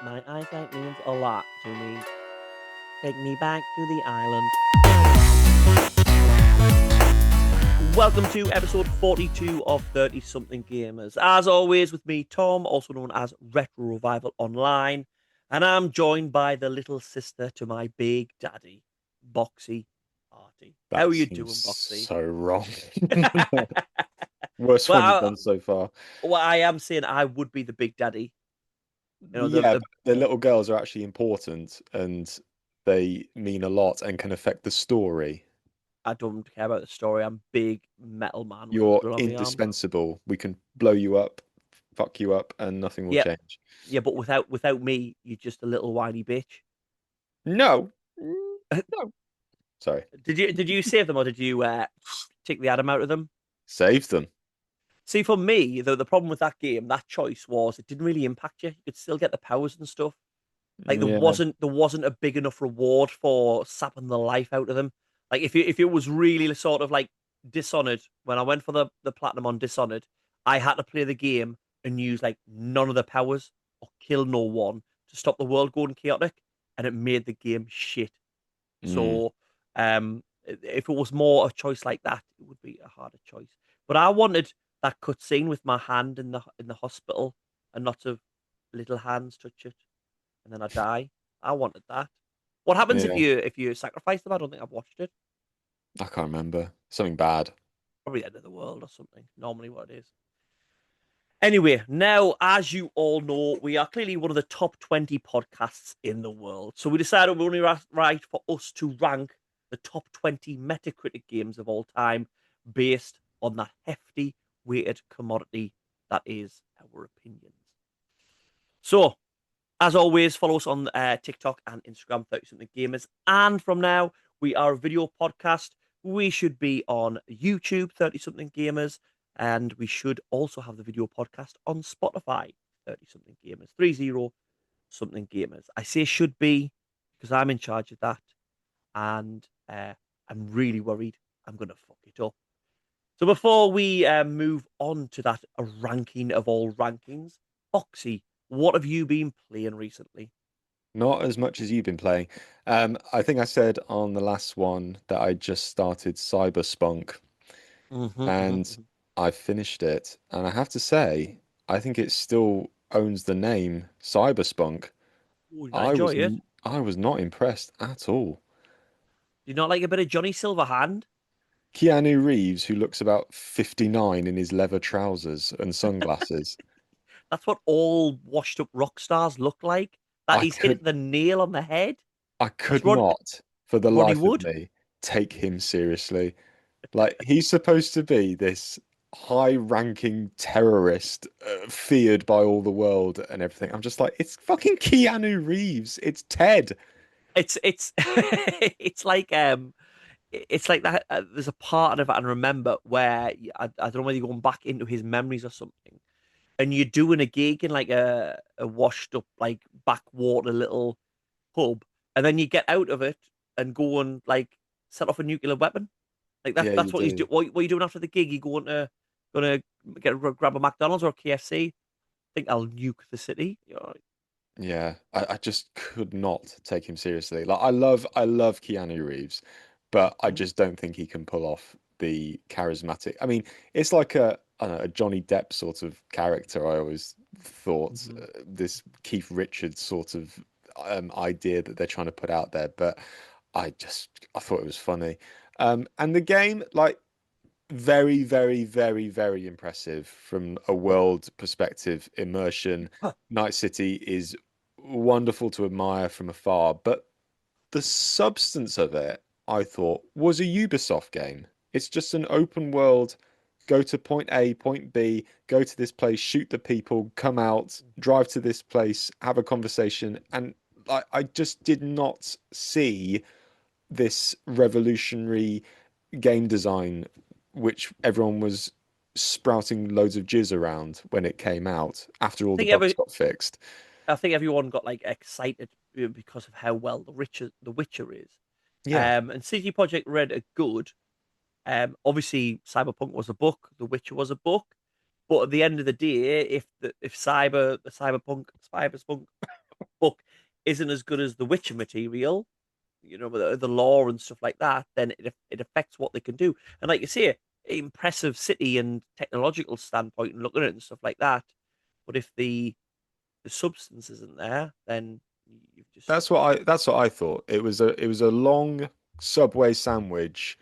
My eyesight means a lot to me. Take me back to the island. Welcome to episode 42 of 30 Something Gamers. As always, with me, Tom, also known as Retro Revival Online. And I'm joined by the little sister to my big daddy, Boxy Artie. How That are you seems doing, Boxy? so wrong. Worst well, one you've I, done so far. well, I am saying I would be the big daddy. You know, Yeah, but the little girls are actually important and they mean a lot and can affect the story. I don't care about the story. I'm big metal man with a You're quill on my arm. indispensable. We can blow you up, fuck you up, and nothing will Yep. change. Yeah, but without me, you're just a little whiny bitch. No. No. Sorry. Did you save them or did you take the Adam out of them? Save them. See, for me, the problem with that game, that choice was it didn't really impact you. You could still get the powers and stuff. Like Yeah. there wasn't a big enough reward for sapping the life out of them. Like if it was really sort of like Dishonored, when I went for the platinum on Dishonored, I had to play the game and use like none of the powers or kill no one to stop the world going chaotic, and it made the game shit. Mm. So if it was more a choice like that, it would be a harder choice. But I wanted that cutscene with my hand in the hospital and lots of little hands touch it and then I die. I wanted that. What happens Yeah. if you sacrifice them? I don't think I've watched it. I can't remember. Something bad. Probably the end of the world or something. Normally, what it is. Anyway, now as you all know, we are clearly one of the top 20 podcasts in the world. So we decided we're only right for us to rank the top 20 Metacritic games of all time based on that hefty weighted commodity that is our opinions. So as always, follow us on TikTok and Instagram, 30 something gamers. And from now, we are a video podcast. We should be on YouTube, 30 something gamers. And we should also have the video podcast on Spotify, 30 something gamers, 30 something gamers. I say should be because I'm in charge of that. And I'm really worried I'm going to fuck it up. So before we move on to that ranking of all rankings, Boxy, what have you been playing recently? Not as much as you've been playing. I think I said on the last one that I just started Cyberspunk and Mhm. I finished it. And I have to say, I think it still owns the name Cyberspunk. Oh, did I I enjoy was it? I was not impressed at all. Do you not like a bit of Johnny Silverhand? Keanu Reeves, who looks about 59 in his leather trousers and sunglasses. That's what all washed up rock stars look like. That I he's hit could the nail on the head. I That's could not, for the Ronnie life of Wood. me, take him seriously. Like he's supposed to be this high-ranking terrorist, feared by all the world and everything. I'm just like, it's fucking Keanu Reeves. It's Ted. It's it's like that. There's a part of it I remember where I don't know whether you're going back into his memories or something, and you're doing a gig in like a washed up like backwater little pub, and then you get out of it and go and like set off a nuclear weapon. Like Yeah, you that's what he's do. doing. What are you doing after the gig? You gonna grab a McDonald's or a KFC? Think I'll nuke the city. You know, Yeah, I just could not take him seriously. Like I love Keanu Reeves, but I mhm, just don't think he can pull off the charismatic. I mean, it's like a I don't know, a Johnny Depp sort of character. I always thought mhm. this Keith Richards sort of idea that they're trying to put out there, but I thought it was funny. And the game, like very, very, very, very impressive from a world perspective. Immersion. Huh. Night City is wonderful to admire from afar, but the substance of it, I thought, was a Ubisoft game. It's just an open world, go to point A, point B, go to this place, shoot the people, come out, drive to this place, have a conversation, and I just did not see this revolutionary game design, which everyone was sprouting loads of jizz around when it came out after I all the think bugs got fixed. I think everyone got like excited because of how well the Witcher is. Yeah, And CD Projekt Red are good. Obviously, Cyberpunk was a book. The Witcher was a book. But at the end of the day, if Cyberpunk book isn't as good as the Witcher material, the lore and stuff like that, then it affects what they can do. And like you say, impressive city and technological standpoint and looking at it and stuff like that. But if the substance isn't there, then you've just That's what I thought. It was a long Subway sandwich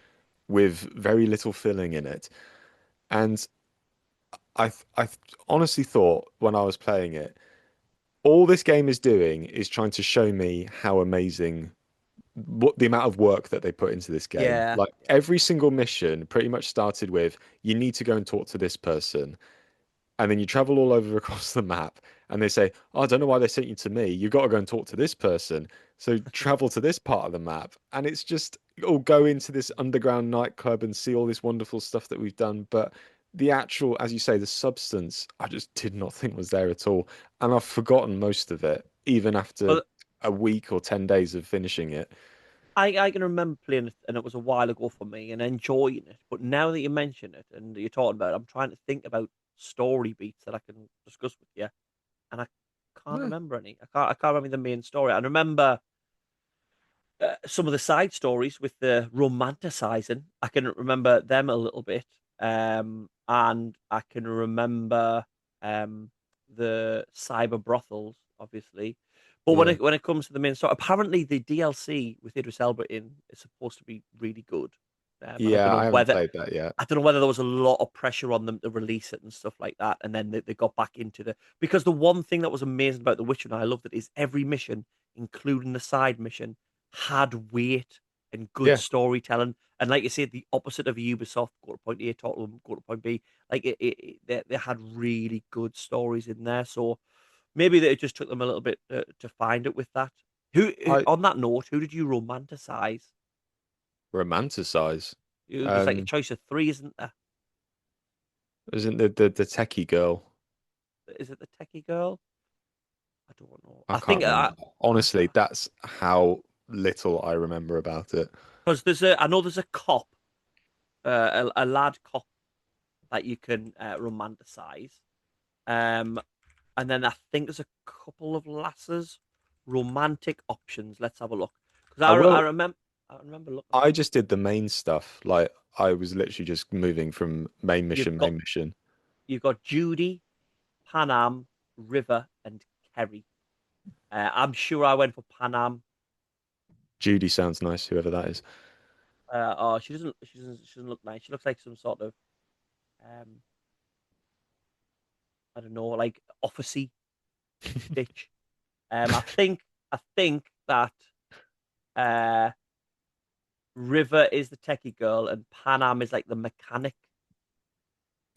with very little filling in it. And I honestly thought when I was playing it, all this game is doing is trying to show me how amazing what the amount of work that they put into this game. yeah, Like yeah. every single mission pretty much started with you need to go and talk to this person. And then you travel all over across the map and they say, oh, I don't know why they sent you to me. You've got to go and talk to this person. So travel to this part of the map. And it's just all go into this underground nightclub and see all this wonderful stuff that we've done. But the actual, as you say, the substance, I just did not think was there at all. And I've forgotten most of it, even after But a week or 10 days of finishing it. I can remember playing it, and it was a while ago for me, and enjoying it. But now that you mention it and you're talking about it, I'm trying to think about story beats that I can discuss with you, and I can't Yeah. remember any. I can't remember the main story. I remember some of the side stories with the romanticizing. I can remember them a little bit, and I can remember the cyber brothels, obviously. But when Yeah. it comes to the main story, apparently the DLC with Idris Elba in is supposed to be really good. And Yeah, I haven't played that yet. I don't know whether there was a lot of pressure on them to release it and stuff like that, and then they got back into because the one thing that was amazing about The Witcher, and I loved it, is every mission, including the side mission, had weight and good Yeah. storytelling. And like you said, the opposite of Ubisoft, go to point A, talk to them, go to point B. Like they had really good stories in there. So maybe it just took them a little bit to find it with that. I On that note, who did you romanticize? romanticize. There's like a Um, choice of three, isn't there? isn't the techie girl? Is it the techie girl? I don't know. I I think can't remember. Honestly, that's how little I remember about it. because I know there's a cop, a lad cop that you can romanticize. Um, and then I think there's a couple of lasses, romantic options. Let's have a look. Because I will. I remember looking at I them. just did the main stuff. Like I was literally just moving from You've got main mission. you've got Judy, Panam, River, and Kerry. I'm sure I went for Panam. Judy sounds nice, whoever that is. Oh, she doesn't look nice. She looks like some sort of um, I don't know, like officey bitch. I think that uh River is the techie girl and Panam is like the mechanic.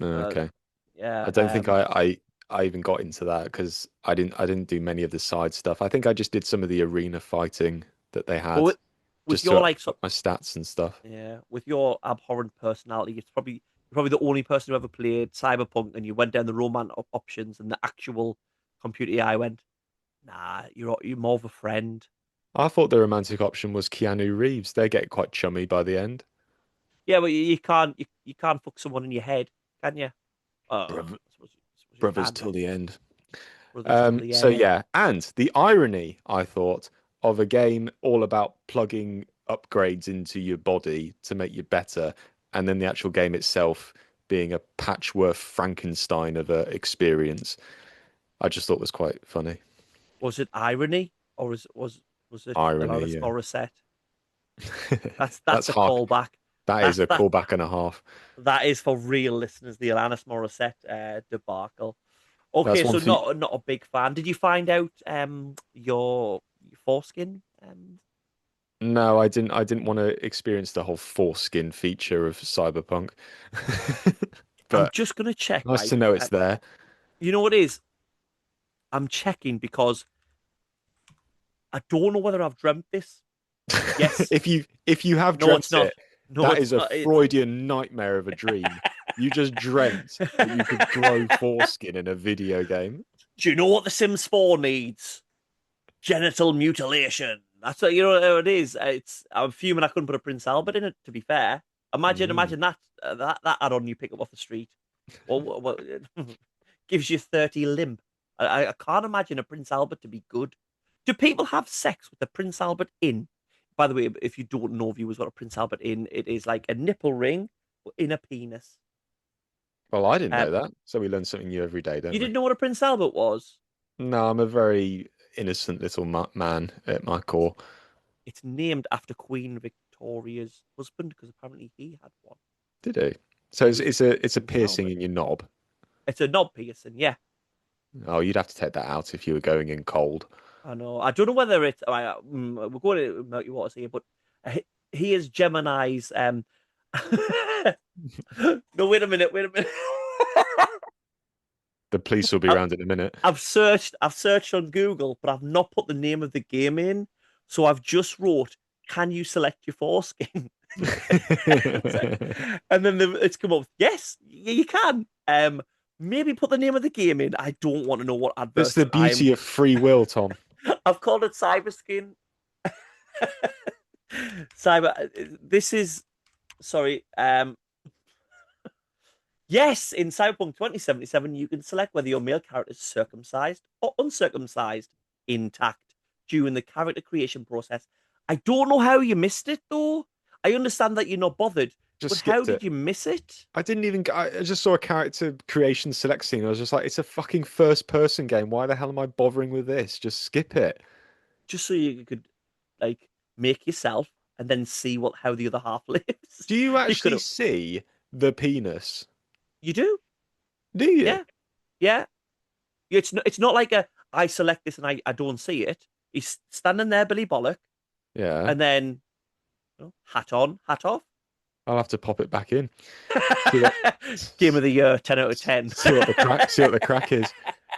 Uh, Okay. yeah. I don't think I even got into that because I didn't do many of the side stuff. I think I just did some of the arena fighting that they But had with just to your up, like so up my stats and stuff. yeah, with your abhorrent personality, you're probably the only person who ever played Cyberpunk and you went down the romance options and the actual computer AI went, nah, you're more of a friend. I thought the romantic option was Keanu Reeves. They get quite chummy by the end. Yeah, but you can't fuck someone in your head, can you? Brother, I suppose you brothers can, till the end. brothers till the So end. yeah, and the irony, I thought, of a game all about plugging upgrades into your body to make you better, and then the actual game itself being a patchwork Frankenstein of a experience, I just thought was quite funny. Was it irony or was it Irony, Alanis yeah. Morissette? That's That's a half. callback. That is That's a that callback and a half. that is for real listeners. The Alanis Morissette debacle. That's Okay, one so for you. not a big fan. Did you find out your foreskin? No, I didn't want to experience the whole foreskin feature of Cyberpunk. I'm But just gonna check, nice right? to know it's there. You know what it is? I'm checking because I don't know whether I've dreamt this. Yes. If you have No, it's dreamt not. it, No, that it's is a not. It's Freudian nightmare of a dream. You just dreamt that you could grow foreskin in a video game. Do you know what The Sims 4 needs? Genital mutilation. That's what how it is. I'm fuming I couldn't put a Prince Albert in it. To be fair, Mm. imagine that that add-on you pick up off the street. Well, gives you 30 limp. I can't imagine a Prince Albert to be good. Do people have sex with the Prince Albert Inn? By the way, if you don't know, viewers, what a Prince Albert Inn, it is like a nipple ring in a penis. Well, I didn't Um, know that. So we learn something new every day, you don't we? didn't know what a Prince Albert was? No, I'm a very innocent little man at my core. It's named after Queen Victoria's husband because apparently he had one. Did he? So He was it's a Prince piercing Albert. in your knob. It's a knob piercing, yeah. Oh, you'd have to take that out if you were going in cold. I know. I don't know whether it's. We're going to Murky Waters here, but he is Gemini's. No, wait a minute. Wait a minute. The police will be around in a minute. I've searched on Google, but I've not put the name of the game in. So I've just wrote, "Can you select your foreskin?" And then it's come up. Yes, you can. Maybe put the name of the game in. I don't want to know what That's adverse the that I'm. beauty of free will, Tom. I've called it Cyberskin. Cyber. This is sorry. Yes, in Cyberpunk 2077, you can select whether your male character is circumcised or uncircumcised, intact during the character creation process. I don't know how you missed it though. I understand that you're not bothered, Just but how skipped it. did you miss it? I didn't even. I just saw a character creation select scene. I was just like, it's a fucking first person game. Why the hell am I bothering with this? Just skip it. Just so you could like make yourself and then see what how the other half lives. Do you You could actually have. see the penis? You do? Do you? Yeah, yeah. It's not like a I select this and I don't see it. He's standing there, Billy Bollock, Yeah. and then hat on, hat off. I'll have to pop it back in. See what, Game of the year, 10 out of 10. see what the crack. See what the crack is.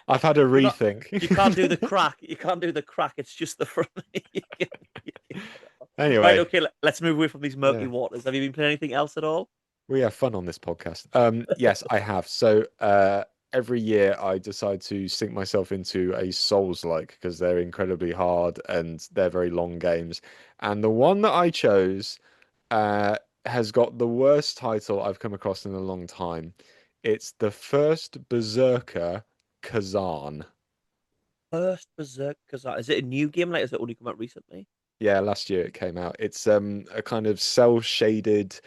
I've had a You're not, rethink. you can't do the crack. You can't do the crack. It's just the front. Right, Anyway, okay, let's move away from these murky yeah, waters. Have you been playing anything else at all? we have fun on this podcast. Yes, I have. So, every year I decide to sink myself into a Souls-like because they're incredibly hard and they're very long games. And the one that I chose, has got the worst title I've come across in a long time. It's the first Berserker Khazan. First Berserk, because is it a new game? Like, has it only come out recently? Yeah, last year it came out. It's a kind of cell shaded.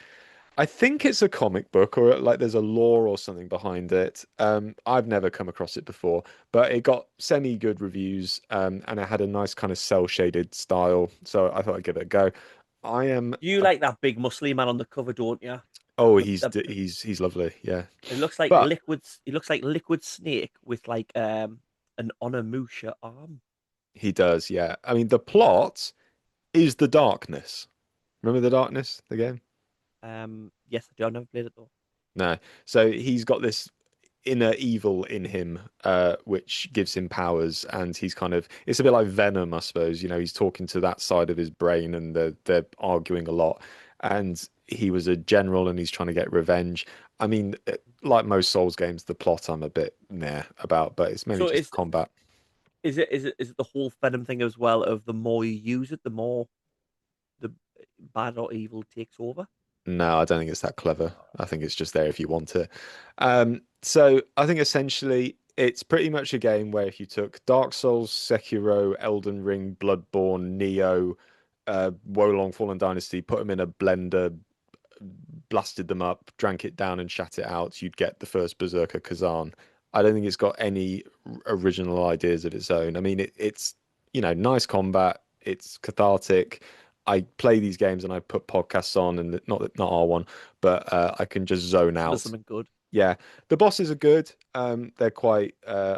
I think it's a comic book or like there's a lore or something behind it. I've never come across it before, but it got semi good reviews. And it had a nice kind of cell shaded style, so I thought I'd give it a go. I am. You like that big muscly man on the cover, don't you? Oh, The, the, he's lovely. Yeah, it looks like but liquid. It looks like Liquid Snake with like an Onimusha arm. he does. Yeah, I mean the plot is the darkness. Remember the darkness, the game? Yes, I do. I've never played it though. No. So he's got this inner evil in him, which gives him powers, and he's kind of it's a bit like Venom, I suppose. You know, he's talking to that side of his brain, and they're arguing a lot. And he was a general, and he's trying to get revenge. I mean, like most Souls games, the plot I'm a bit meh about, but it's mainly So just combat. is it the whole Venom thing as well? Of the more you use it, the more the bad or evil takes over. No, I don't think it's that clever. I think it's just there if you want it. So I think essentially it's pretty much a game where if you took Dark Souls, Sekiro, Elden Ring, Bloodborne, Neo, Wolong Fallen Dynasty, put them in a blender, blasted them up, drank it down, and shat it out, you'd get the first Berserker Kazan. I don't think it's got any original ideas of its own. I mean, it's nice combat. It's cathartic. I play these games and I put podcasts on, and not our one, but I can just zone So there's out. something good. Yeah, the bosses are good. They're quite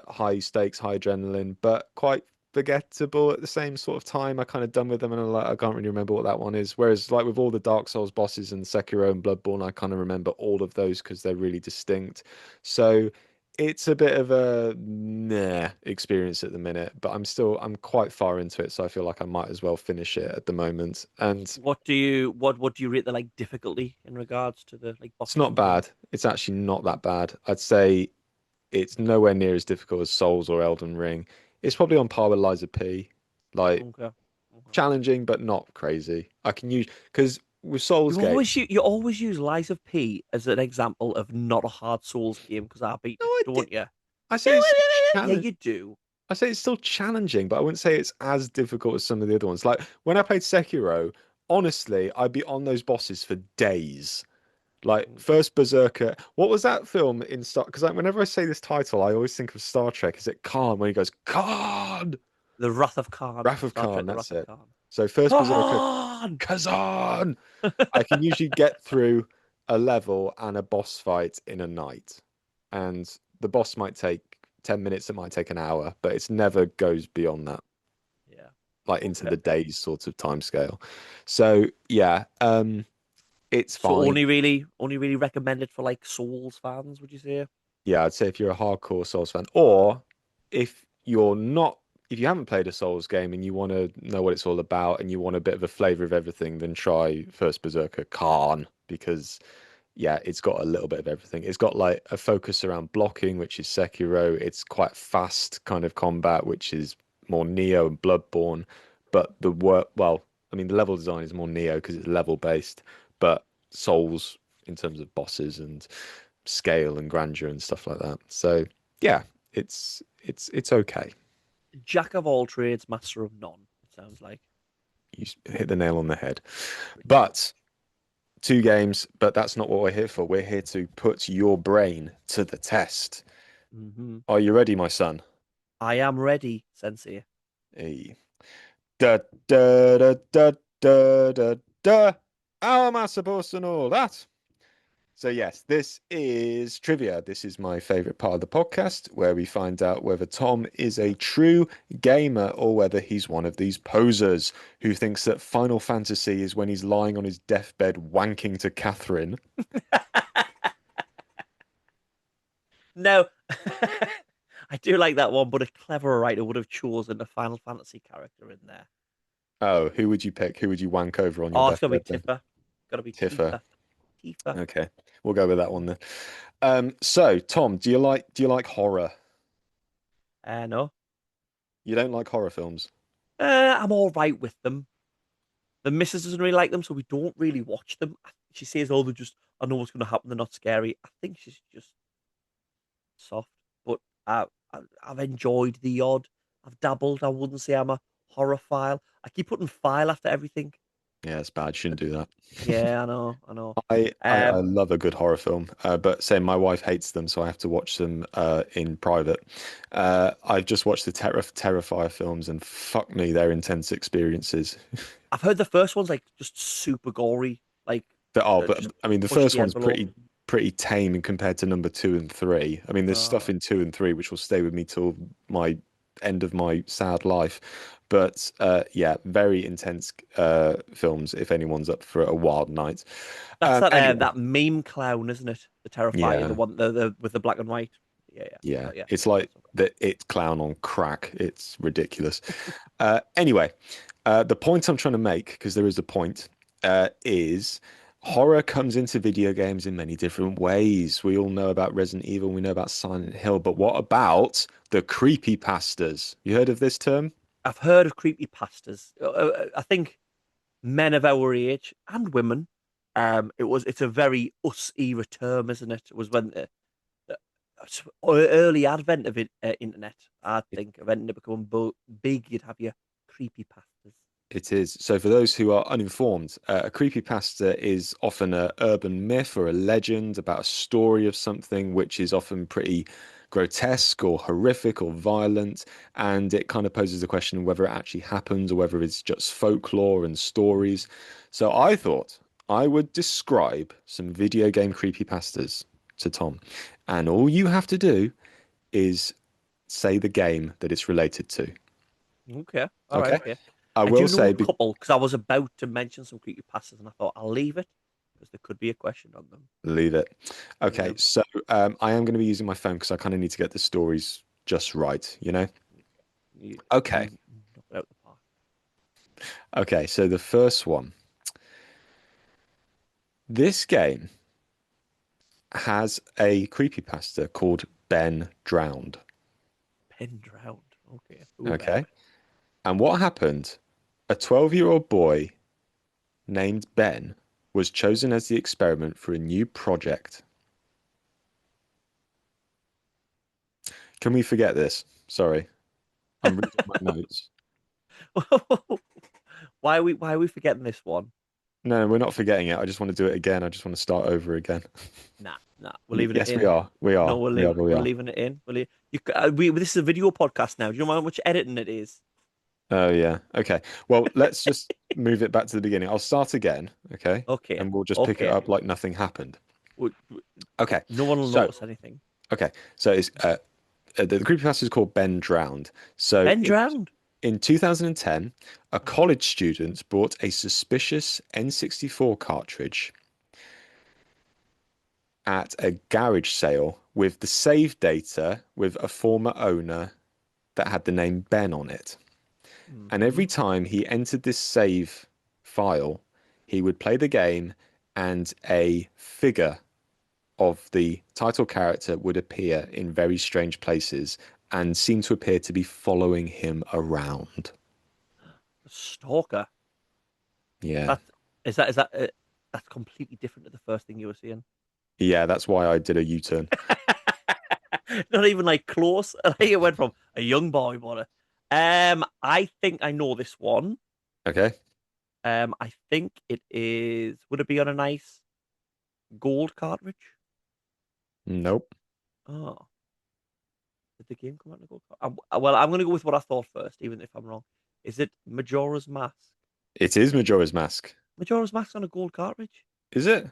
high stakes, high adrenaline, but quite forgettable at the same sort of time. I kind of done with them, and I'm like, I can't really remember what that one is. Whereas, like with all the Dark Souls bosses and Sekiro and Bloodborne, I kind of remember all of those because they're really distinct. So it's a bit of a nah experience at the minute, but I'm quite far into it, so I feel like I might as well finish it at the moment. And What do you rate the like difficulty in regards to the like it's bosses not and things? bad. It's actually not that bad. I'd say it's nowhere near as difficult as Souls or Elden Ring. It's probably on par with Liza P. Like Okay. Okay. challenging, but not crazy. I can use because with Souls games, You always use Lies of P as an example of not a hard Souls game because I beat no, it, I did. don't you? I say it's Yeah, challenge. you do. I say it's still challenging, but I wouldn't say it's as difficult as some of the other ones. Like when I played Sekiro, honestly, I'd be on those bosses for days. Like Mm. first Berserker. What was that film in Star? Because like, whenever I say this title, I always think of Star Trek. Is it Khan when he goes Khan? The Wrath of Khan, Wrath of Star Khan. Trek: The That's Wrath of it. Khan. So first Berserker, Khan. Khazan. I can usually get through a level and a boss fight in a night, and the boss might take 10 minutes. It might take an hour, but it's never goes beyond that, Yeah. like into Okay. the days sort of time scale. So yeah, it's So fine. only really recommended for like Souls fans, would you say? Yeah, I'd say if you're a hardcore Souls fan, or if you're not, if you haven't played a Souls game and you want to know what it's all about and you want a bit of a flavor of everything, then try First Berserker Khan because yeah, it's got a little bit of everything. It's got like a focus around blocking, which is Sekiro. It's quite fast kind of combat, which is more Neo and Bloodborne. But the work, well, I mean, the level design is more Neo because it's level based, but Souls in terms of bosses and scale and grandeur and stuff like that. So yeah, it's okay. Jack of all trades, master of none. It sounds like. You hit the nail on the head. But two games, but that's not what we're here for. We're here to put your brain to the test. Hmm. Are you ready, my son? I am ready, Sensei. Hey. Da da da da da da da. How am I supposed to know that? So yes, this is trivia. This is my favorite part of the podcast where we find out whether Tom is a true gamer or whether he's one of these posers who thinks that Final Fantasy is when he's lying on his deathbed wanking to Catherine. No, I do like that one, but a cleverer writer would have chosen a Final Fantasy character in there. Oh, who would you pick? Who would you wank over on your Oh, it's gotta be deathbed then? Tifa. Gotta be Tifa. Tifa. Tifa. Okay, we'll go with that one then. So Tom, do you like horror? No. You don't like horror films? I'm all right with them. The missus doesn't really like them, so we don't really watch them. She says, "Oh, they're just, I know what's going to happen. They're not scary." I think she's just soft, but I've enjoyed the odd. I've dabbled. I wouldn't say I'm a horror. I keep putting file after everything. Yeah, it's bad. Shouldn't do that. Yeah, I know, I know. I love a good horror film, but say my wife hates them, so I have to watch them in private. I've just watched the Terrifier films, and fuck me, they're intense experiences. I've heard the first one's like just super gory, like But just I mean, the push first the one's envelope. pretty tame in compared to number two and three. I mean, there's stuff Uh, in two and three which will stay with me till my end of my sad life. But yeah, very intense films if anyone's up for a wild night. that's Anyway, that meme clown, isn't it? The Terrifier, the yeah. one the with the black and white. Yeah, yeah, Yeah, yeah. it's like the It clown on crack. It's ridiculous. Anyway, the point I'm trying to make, because there is a point, is horror comes into video games in many different ways. We all know about Resident Evil, we know about Silent Hill, but what about the creepy pastas? You heard of this term? I've heard of creepy pastas. I think men of our age and women. It's a very us era term, isn't it? It was when the early advent of internet. I think of internet becoming big, you'd have your creepy pastas. It is. So, for those who are uninformed, a creepypasta is often a urban myth or a legend about a story of something which is often pretty grotesque or horrific or violent, and it kind of poses the question whether it actually happens or whether it's just folklore and stories. So, I thought I would describe some video game creepypastas to Tom, and all you have to do is say the game that it's related to. Okay, all right, Okay? okay. I I will do know a say, couple because I was about to mention some creepy pastas, and I thought I'll leave it because there could be a question on them. leave it. Okay, Yeah, so I am going to be using my phone because I kind of need to get the stories just right, you know? you, Okay, you knock it out the park. okay, so the first one. This game has a creepypasta called Ben Drowned. Pin drowned. Okay, ooh, Ben. Okay, and what happened? A 12-year-old boy named Ben was chosen as the experiment for a new project. Can we forget this? Sorry. I'm reading my notes. Why are we forgetting this one? No, we're not forgetting it. I just want to do it again. I just want to start over again. Nah, nah, we're leaving it Yes, we in. are. We No, are. We are. We we're are. leaving it in. This is a video podcast now. Do you know how much editing it is? Oh, yeah. Okay. Well, let's just move it back to the beginning. I'll start again. Okay. Okay, And we'll just pick it okay. up like nothing happened. W- Okay. No one will So, notice anything. okay. So it's the creepypasta is called Ben Drowned. So Ben drowned. in 2010, a Uh-huh. college student bought a suspicious N64 cartridge at a garage sale with the save data with a former owner that had the name Ben on it. And Hmm. every time he entered this save file, he would play the game and a figure of the title character would appear in very strange places and seem to appear to be following him around. Stalker. Yeah. That is that that's completely different to the first thing you were seeing. Yeah, that's why I did a U-turn. Not even like close. I think it went from a young boy bought it. I think I know this one. Okay. I think it is. Would it be on a nice gold cartridge? Nope. Oh, did the game come out in a gold card? Well, I'm going to go with what I thought first, even if I'm wrong. Is it Majora's Mask? It is Majora's Mask. Majora's Mask on a gold cartridge? Is it?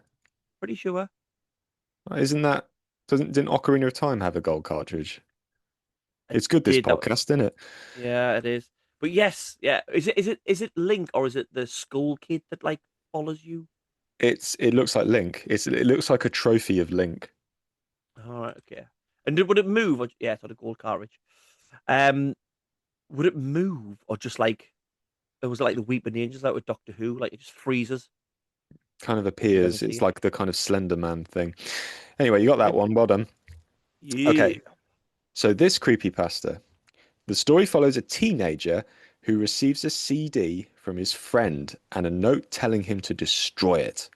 Pretty sure. Isn't that didn't Ocarina of Time have a gold cartridge? I It's good this did. That was. podcast, isn't it? Yeah, it is. But yes, yeah. Is it Link or is it the school kid that like follows you? It looks like Link. It looks like a trophy of Link. All right, okay. And would it move? Or, yeah, it's on a gold cartridge. Um, would it move or just like it was like the Weeping Angels out with Doctor Who? Like it just freezes. Kind of If you've ever appears. It's seen. like the kind of Slender Man thing. Anyway, you got that Maybe. one. Well done. Yeah. Okay, so this creepypasta. The story follows a teenager who receives a CD from his friend and a note telling him to destroy it.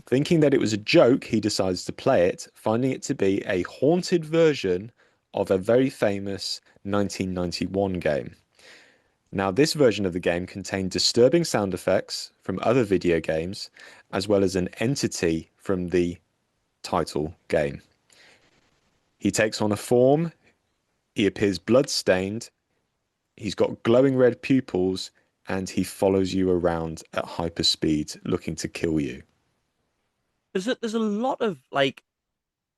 Thinking that it was a joke, he decides to play it, finding it to be a haunted version of a very famous 1991 game. Now, this version of the game contained disturbing sound effects from other video games, as well as an entity from the title game. He takes on a form, he appears blood-stained, he's got glowing red pupils, and he follows you around at hyperspeed looking to kill you. There's a lot of like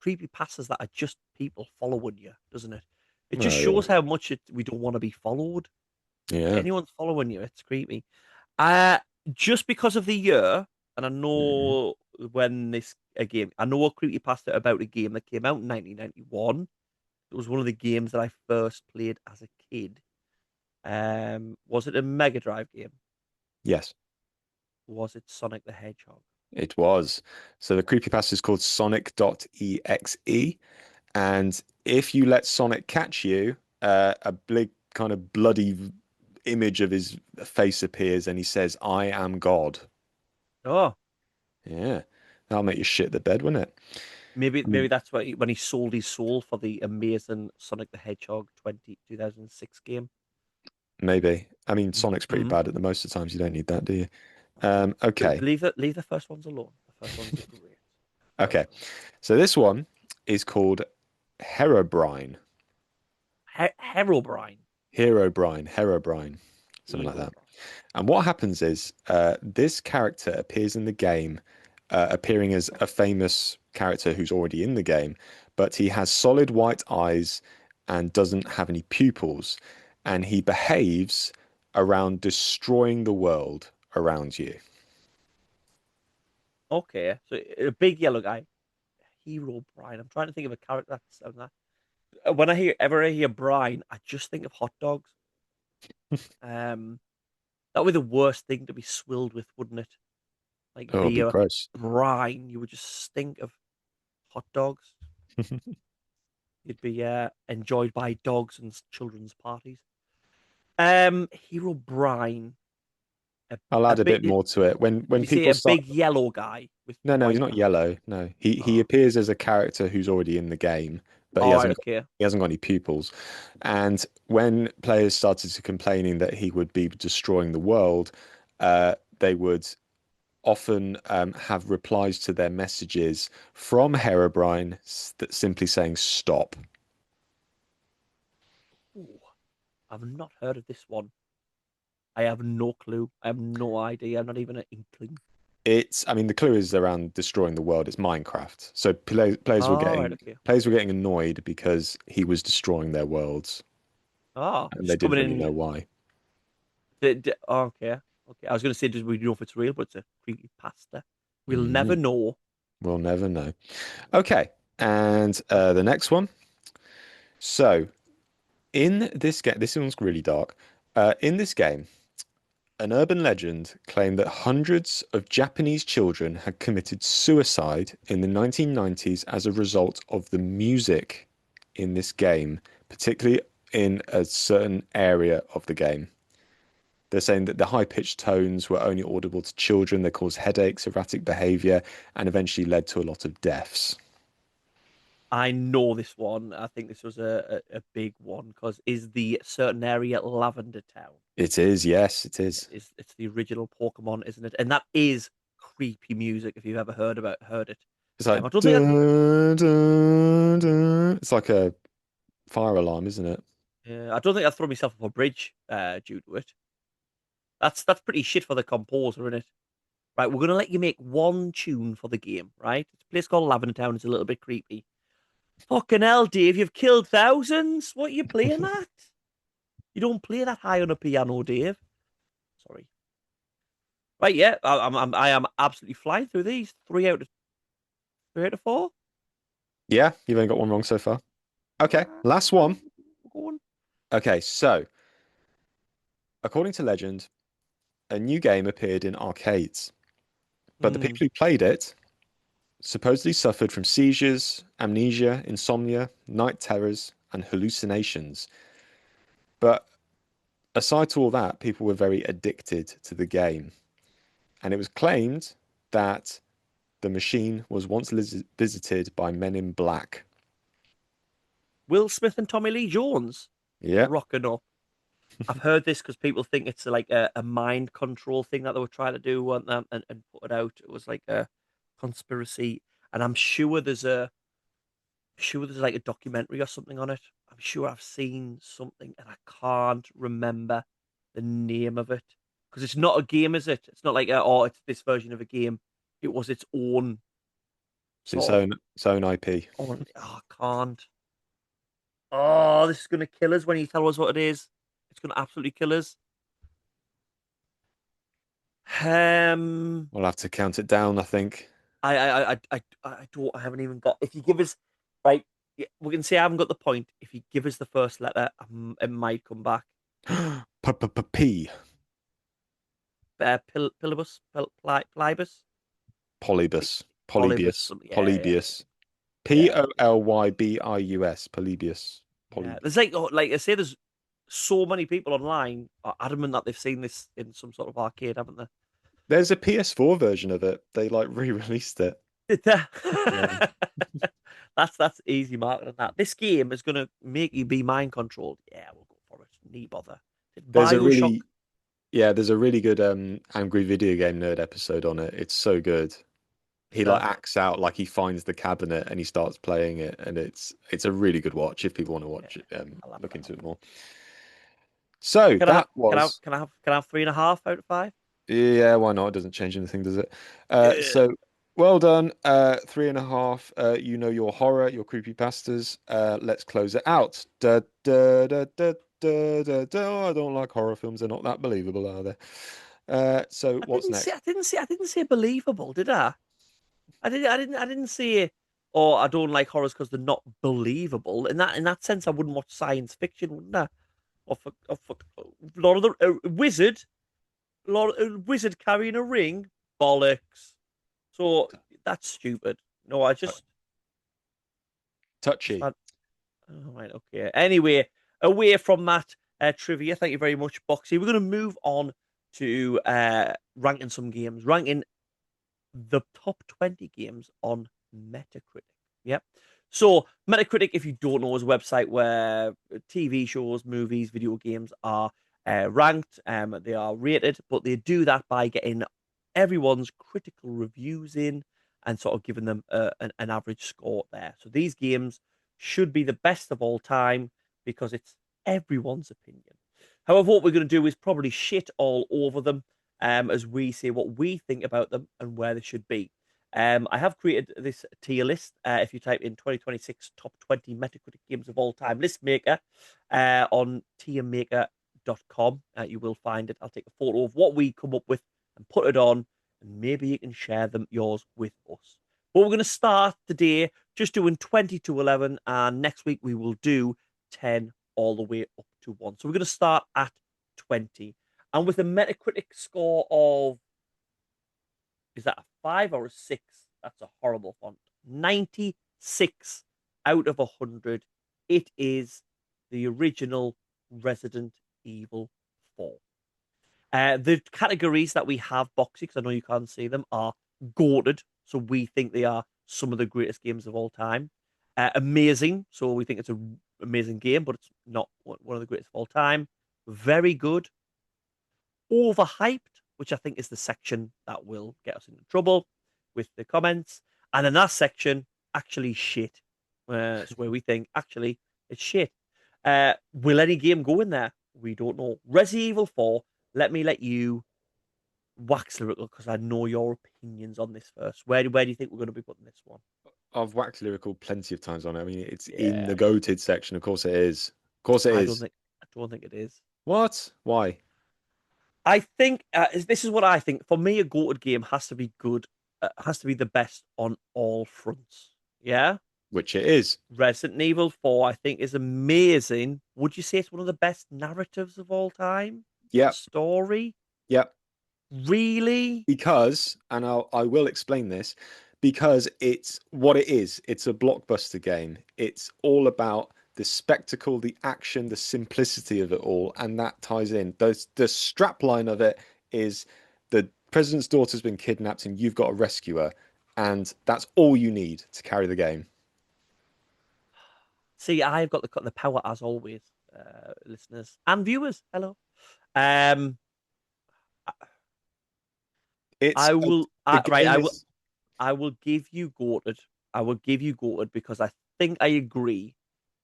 creepy pastas that are just people following you, doesn't it? It just Oh, yeah. shows how much we don't want to be followed. If Yeah. anyone's following you, it's creepy. Uh just because of the year, and I Mhm. know when this a game, I know a creepy pasta about a game that came out in 1991. It was one of the games that I first played as a kid. Was it a Mega Drive game? Yes, Was it Sonic the Hedgehog? it was. So the creepypasta is called Sonic.exe. And if you let Sonic catch you, a big kind of bloody image of his face appears and he says, I am God. Oh, Yeah. That'll make you shit the bed, won't it? maybe I maybe mean, that's when he sold his soul for the amazing Sonic the Hedgehog 2006 game. maybe. I mean, Sonic's pretty Mm-hmm. bad at the most of the times. You don't need that, do you? Okay. Leave the first ones alone. The first ones are great. Okay. First ones. So this one is called Herobrine. Herobrine. Herobrine, something like that. Herobrine. And what happens is this character appears in the game, appearing as a famous character who's already in the game, but he has solid white eyes and doesn't have any pupils. And he behaves around destroying the world around you. Okay, so a big yellow guy. Herobrine. I'm trying to think of a character that sounds that. When I hear brine, I just think of hot dogs. Um, that would be the worst thing to be swilled with, wouldn't it? Like Oh, it'd be beer, gross. brine. You would just stink of hot dogs. You'd be enjoyed by dogs and children's parties. Hero Brine. I'll a add a bit. bit Did more to it. When you say people a start, big yellow guy with no, he's white not hair? yellow. No, he Oh, appears as a character who's already in the game, but all right, okay. he hasn't got any pupils. And when players started to complaining that he would be destroying the world, they would often have replies to their messages from Herobrine that simply saying stop. Ooh, I've not heard of this one. I have no clue. I have no idea. Not even an inkling. I mean, the clue is around destroying the world. It's Minecraft. So All right, okay. players were getting annoyed because he was destroying their worlds, Oh, and they just didn't coming really know in. why. Oh, okay. Okay. I was going to say, does we know if it's real, but it's a creepy pasta. We'll never Mhm. know. We'll never know. Okay, and the next one. So in this game, this one's really dark. In this game, an urban legend claimed that hundreds of Japanese children had committed suicide in the 1990s as a result of the music in this game, particularly in a certain area of the game. They're saying that the high-pitched tones were only audible to children, they caused headaches, erratic behavior, and eventually led to a lot of deaths. I know this one. I think this was a big one because is the certain area Lavender Town? It is, yes, it is. It's the original Pokemon, isn't it? And that is creepy music if you've ever heard it. It's like I don't think dun, dun, dun. It's like a fire alarm, isn't it? I don't think I'd throw myself off a bridge due to it. That's pretty shit for the composer, isn't it? Right, we're gonna let you make one tune for the game, right? It's a place called Lavender Town. It's a little bit creepy. Fucking hell, Dave, you've killed thousands. What are you playing at? You don't play that high on a piano, Dave. Sorry. Right, yeah, I am absolutely flying through these. Three out of four. Yeah, you've only got one wrong so far. Okay, Ah, last one. go on. Okay, so according to legend, a new game appeared in arcades, but the Hmm. people who played it supposedly suffered from seizures, amnesia, insomnia, night terrors, and hallucinations. But aside to all that, people were very addicted to the game. And it was claimed that the machine was once visited by men in black. Will Smith and Tommy Lee Jones Yep. rocking up. I've heard this because people think it's like a mind control thing that they were trying to do, weren't they? And put it out. It was like a conspiracy, and I'm sure there's like a documentary or something on it. I'm sure I've seen something, and I can't remember the name of it because it's not a game, is it? It's not like oh, it's this version of a game. It was its own Its sort of. its own IP. Oh, I can't. Oh, this is gonna kill us when you tell us what it is. It's gonna absolutely kill us. Um, We'll have to count it down, I think. I don't. I haven't even got. If you give us, right, yeah, we can say I haven't got the point. If you give us the first letter, it might come back. P. Pillibus, Plibus, Polybus. Polybus, Polybius. something. Yeah, Polybius. yeah, Polybius. Polybius. yeah. Polybius. There's like I say, there's so many people online are adamant that they've seen this in some sort of arcade, haven't they? There's a PS4 version of it. They like re-released it. Did they? Yeah. That's easy marketing. That this game is gonna make you be mind controlled. Yeah, we'll go for it. Need bother. Did There's a Bioshock? really there's a really good Angry Video Game Nerd episode on it. It's so good. Is He like that? acts out like he finds the cabinet and he starts playing it, and it's a really good watch if people want to Yeah, watch it, I'll have look to into have it a look. more. So Can I have that can I was can I have can I have 3.5 out of 5? yeah, why not? It doesn't change anything, does it? Yeah. So well done. 3.5. You know your horror, your creepy pastas. Let's close it out. Da, da, da, da, da, da, da. I don't like horror films. They're not that believable, are they? So I what's didn't say next? I didn't say I didn't say believable, did I? I didn't say oh I don't like horrors because they're not believable. In that sense, I wouldn't watch science fiction, wouldn't I? Or for Lord of the Wizard carrying a ring, bollocks. So that's stupid. No, I just Touchy. had. Oh, right, okay. Anyway, away from that trivia, thank you very much, Boxy. We're going to move on to ranking some games, ranking the top 20 games on Metacritic. Yep. So, Metacritic, if you don't know, is a website where TV shows, movies, video games are ranked, they are rated, but they do that by getting everyone's critical reviews in and sort of giving them an average score there. So, these games should be the best of all time because it's everyone's opinion. However, what we're going to do is probably shit all over them as we say what we think about them and where they should be. I have created this tier list. If you type in 2026 top 20 Metacritic games of all time list maker on tiermaker.com, you will find it. I'll take a photo of what we come up with and put it on, and maybe you can share them yours with us. But we're going to start today just doing 20 to 11, and next week we will do 10 all the way up to 1. So we're going to start at 20. And with a Metacritic score of, is that a 5 or a 6? That's a horrible font. 96 out of 100. It is the original Resident Evil 4. The categories that we have, Boxy, because I know you can't see them, are goated. So we think they are some of the greatest games of all time. Amazing. So we think it's an amazing game, but it's not one of the greatest of all time. Very good. Overhyped, which I think is the section that will get us into trouble with the comments. And in that section, actually shit. It's where we think, actually, it's shit. Will any game go in there? We don't know. Resident Evil 4, let you wax lyrical because I know your opinions on this first. Where do you think we're going to be putting this one? I've waxed lyrical plenty of times on it. I mean, it's in Yeah, the goated section. Of course it is. Of course it is. I don't think it is. What? Why? I think this is what I think. For me, a goated game has to be good. Has to be the best on all fronts. Yeah. Which it is. Resident Evil 4, I think, is amazing. Would you say it's one of the best narratives of all time? Yep. Story? Yep. Really? Because, and I will explain this, because it's what it is. It's a blockbuster game. It's all about the spectacle, the action, the simplicity of it all, and that ties in. The strapline of it is the president's daughter's been kidnapped and you've got to rescue her, and that's all you need to carry the game. See, I've got the power as always, listeners and viewers. Hello. Um, It's I will. the Right. game is I will give you goated. I will give you goated because I think I agree.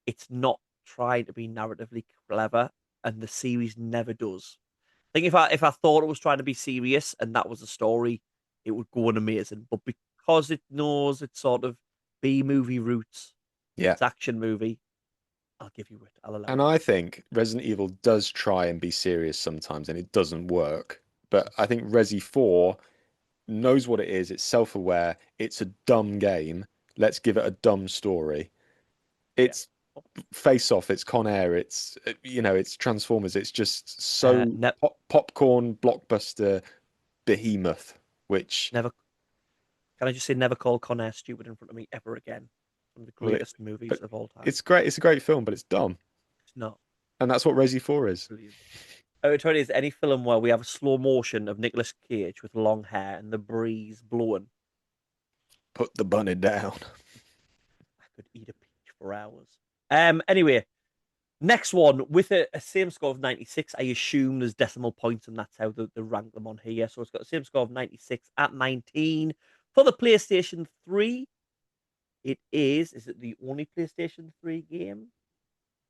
It's not trying to be narratively clever, and the series never does. I think if I thought it was trying to be serious and that was a story, it would go on amazing. But because it knows it's sort of B movie roots, yeah. it's action movie, I'll give you it. I'll allow And it. I think Resident Evil does try and be serious sometimes, and it doesn't work. But I think Resi 4 knows what it is. It's self-aware. It's a dumb game. Let's give it a dumb story. Yeah. It's Face Off. It's Con Air. It's it's Transformers. It's just so Ne- popcorn blockbuster behemoth. Which Never. Can I just say never call Con Air stupid in front of me ever again? One of the well, greatest movies but of all time. it's great. It's a great film, but it's dumb, It's not and that's what Resi 4 is. brilliant. Oh, Tony, is any film where we have a slow motion of Nicolas Cage with long hair and the breeze blowing? Put the bunny down. I could eat a peach for hours. Anyway, next one with a same score of 96. I assume there's decimal points, and that's how they rank them on here. So it's got the same score of 96 at 19 for the PlayStation 3. It is. Is it the only PlayStation 3 game?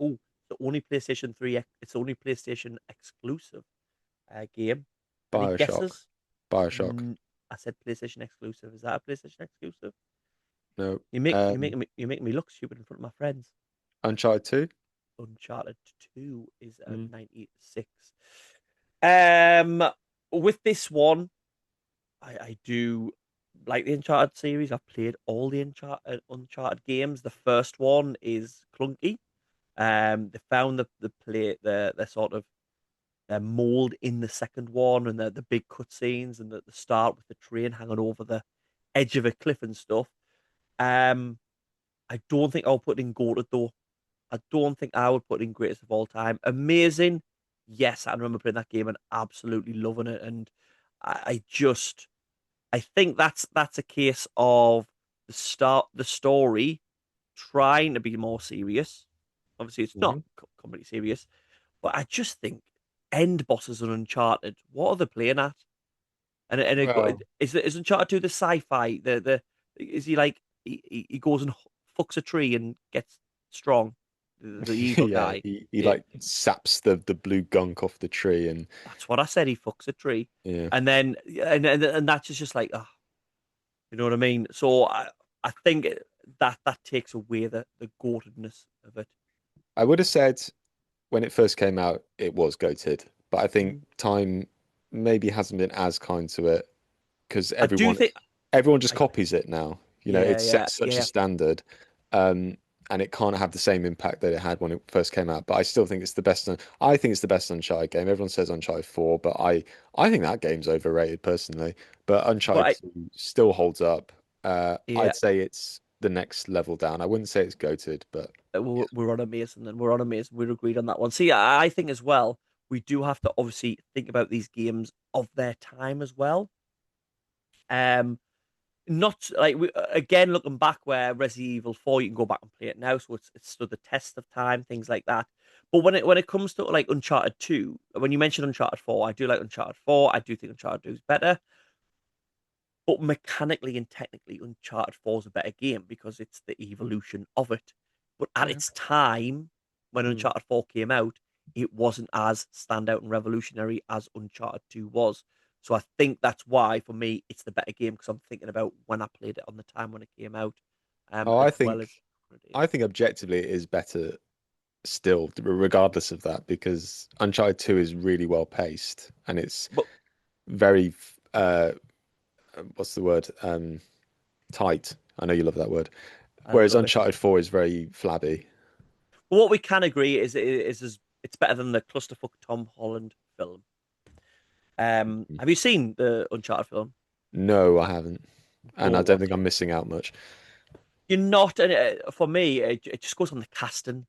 Oh, the only PlayStation 3. It's the only PlayStation exclusive game. Any Bioshock. guesses? Bioshock. I said PlayStation exclusive. Is that a PlayStation exclusive? No. You make me look stupid in front of my friends. Uncharted 2. Uncharted 2 is at Mm. 96. Um, with this one, I do like the Uncharted series. I've played all the Uncharted games. The first one is clunky. They found the sort of their mold in the second one, and the big cutscenes and the start with the train hanging over the edge of a cliff and stuff. I don't think I'll put in Goated though. I don't think I would put in greatest of all time. Amazing, yes, I remember playing that game and absolutely loving it. And I just, I think that's a case of the story trying to be more serious. Obviously, it's not Mhm. completely serious, but I just think end bosses on Uncharted. What are they playing at? And Well, is Uncharted 2 the sci-fi? The is he like he goes and fucks a tree and gets strong? The evil yeah, guy. he Yeah, like saps the blue gunk off the tree, and that's what I said. He fucks a tree, yeah. and then and that's just like, oh, you know what I mean. So I think that takes away the goatedness of it. I would have said when it first came out, it was goated, but I think Mhm. time maybe hasn't been as kind to it because I do think, everyone just I, copies it now. You know, yeah, it's yeah, set such a yeah. standard, um, and it can't have the same impact that it had when it first came out. But I still think it's the best. I think it's the best Uncharted game. Everyone says Uncharted 4, but I think that game's overrated personally. But But Uncharted 2 still holds up. yeah, I'd say it's the next level down. I wouldn't say it's goated, but yeah. we're on amazing, then we're on amazing. We're agreed on that one. See, I think as well, we do have to obviously think about these games of their time as well. Um, not like again looking back where Resident Evil 4, you can go back and play it now, so it's stood the test of time, things like that. But when it comes to like Uncharted 2, when you mentioned Uncharted 4, I do like Uncharted 4. I do think Uncharted 2 is better. But mechanically and technically, Uncharted 4 is a better game because it's the evolution of it. But at Yeah. its time, when Mm. Uncharted 4 came out, it wasn't as standout and revolutionary as Uncharted 2 was. So I think that's why, for me, it's the better game because I'm thinking about when I played it on the time when it came out, Oh, as well as what it I is. think objectively it is better still, regardless of that, because Uncharted 2 is really well paced and it's But very what's the word? Tight. I know you love that word. I Whereas love it. Uncharted 4 is very flabby. But what we can agree is it's better than the clusterfuck Tom Holland film. Have you seen the Uncharted film? No, I haven't. And Go I don't watch think I'm it. missing out much. You're not, and for me, it just goes on the casting.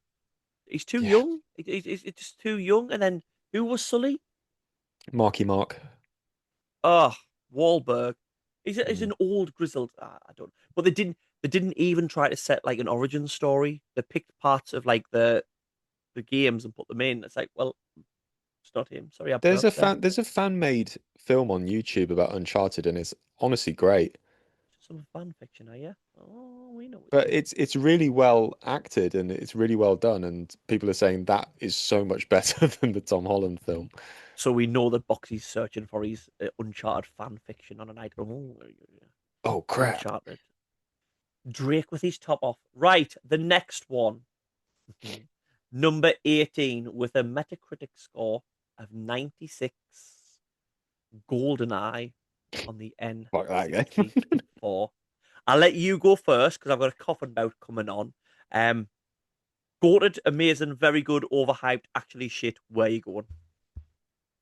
He's too Yeah. young. It's just too young. And then who was Sully? Marky Mark. Oh, Wahlberg. He's Mm. an old grizzled. I don't. But they didn't even try to set like an origin story. They picked parts of like the games and put them in. It's like, well, it's not him. Sorry, I burped there. There's a fan made film on YouTube about Uncharted and it's honestly great. Some fan fiction, are you? Oh, we know what But you mean. it's really well acted and it's really well done and people are saying that is so much better than the Tom Holland film. So we know that Boxy's searching for his Uncharted fan fiction on a night. Oh, yeah, yeah. Oh crap. Uncharted. Drake with his top off. Right, the next one. Number 18 with a Metacritic score of 96. Goldeneye on the Fuck that game. N64. I'll let you go first because I've got a coffin bout coming on. Um, Goated, amazing, very good, overhyped, actually shit. Where you going?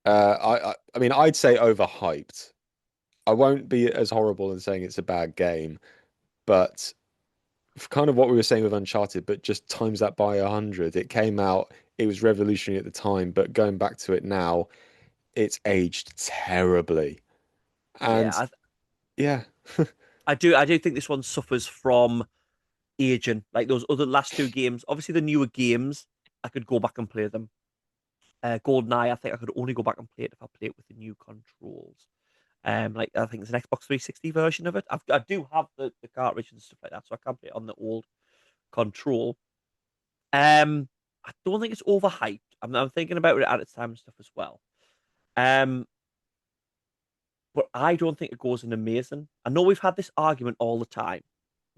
I mean I'd say overhyped. I won't be as horrible in saying it's a bad game, but kind of what we were saying with Uncharted, but just times that by 100. It came out, it was revolutionary at the time, but going back to it now, it's aged terribly. Yeah, And yeah, I do think this one suffers from aging. Like those other last two games, obviously the newer games, I could go back and play them. GoldenEye, I think I could only go back and play it if I play it with the new controls. Like I think it's an Xbox 360 version of it. I do have the cartridge and stuff like that, so I can play it on the old control. I don't think it's overhyped. I'm thinking about it at its time and stuff as well. Um, but I don't think it goes in amazing. I know we've had this argument all the time,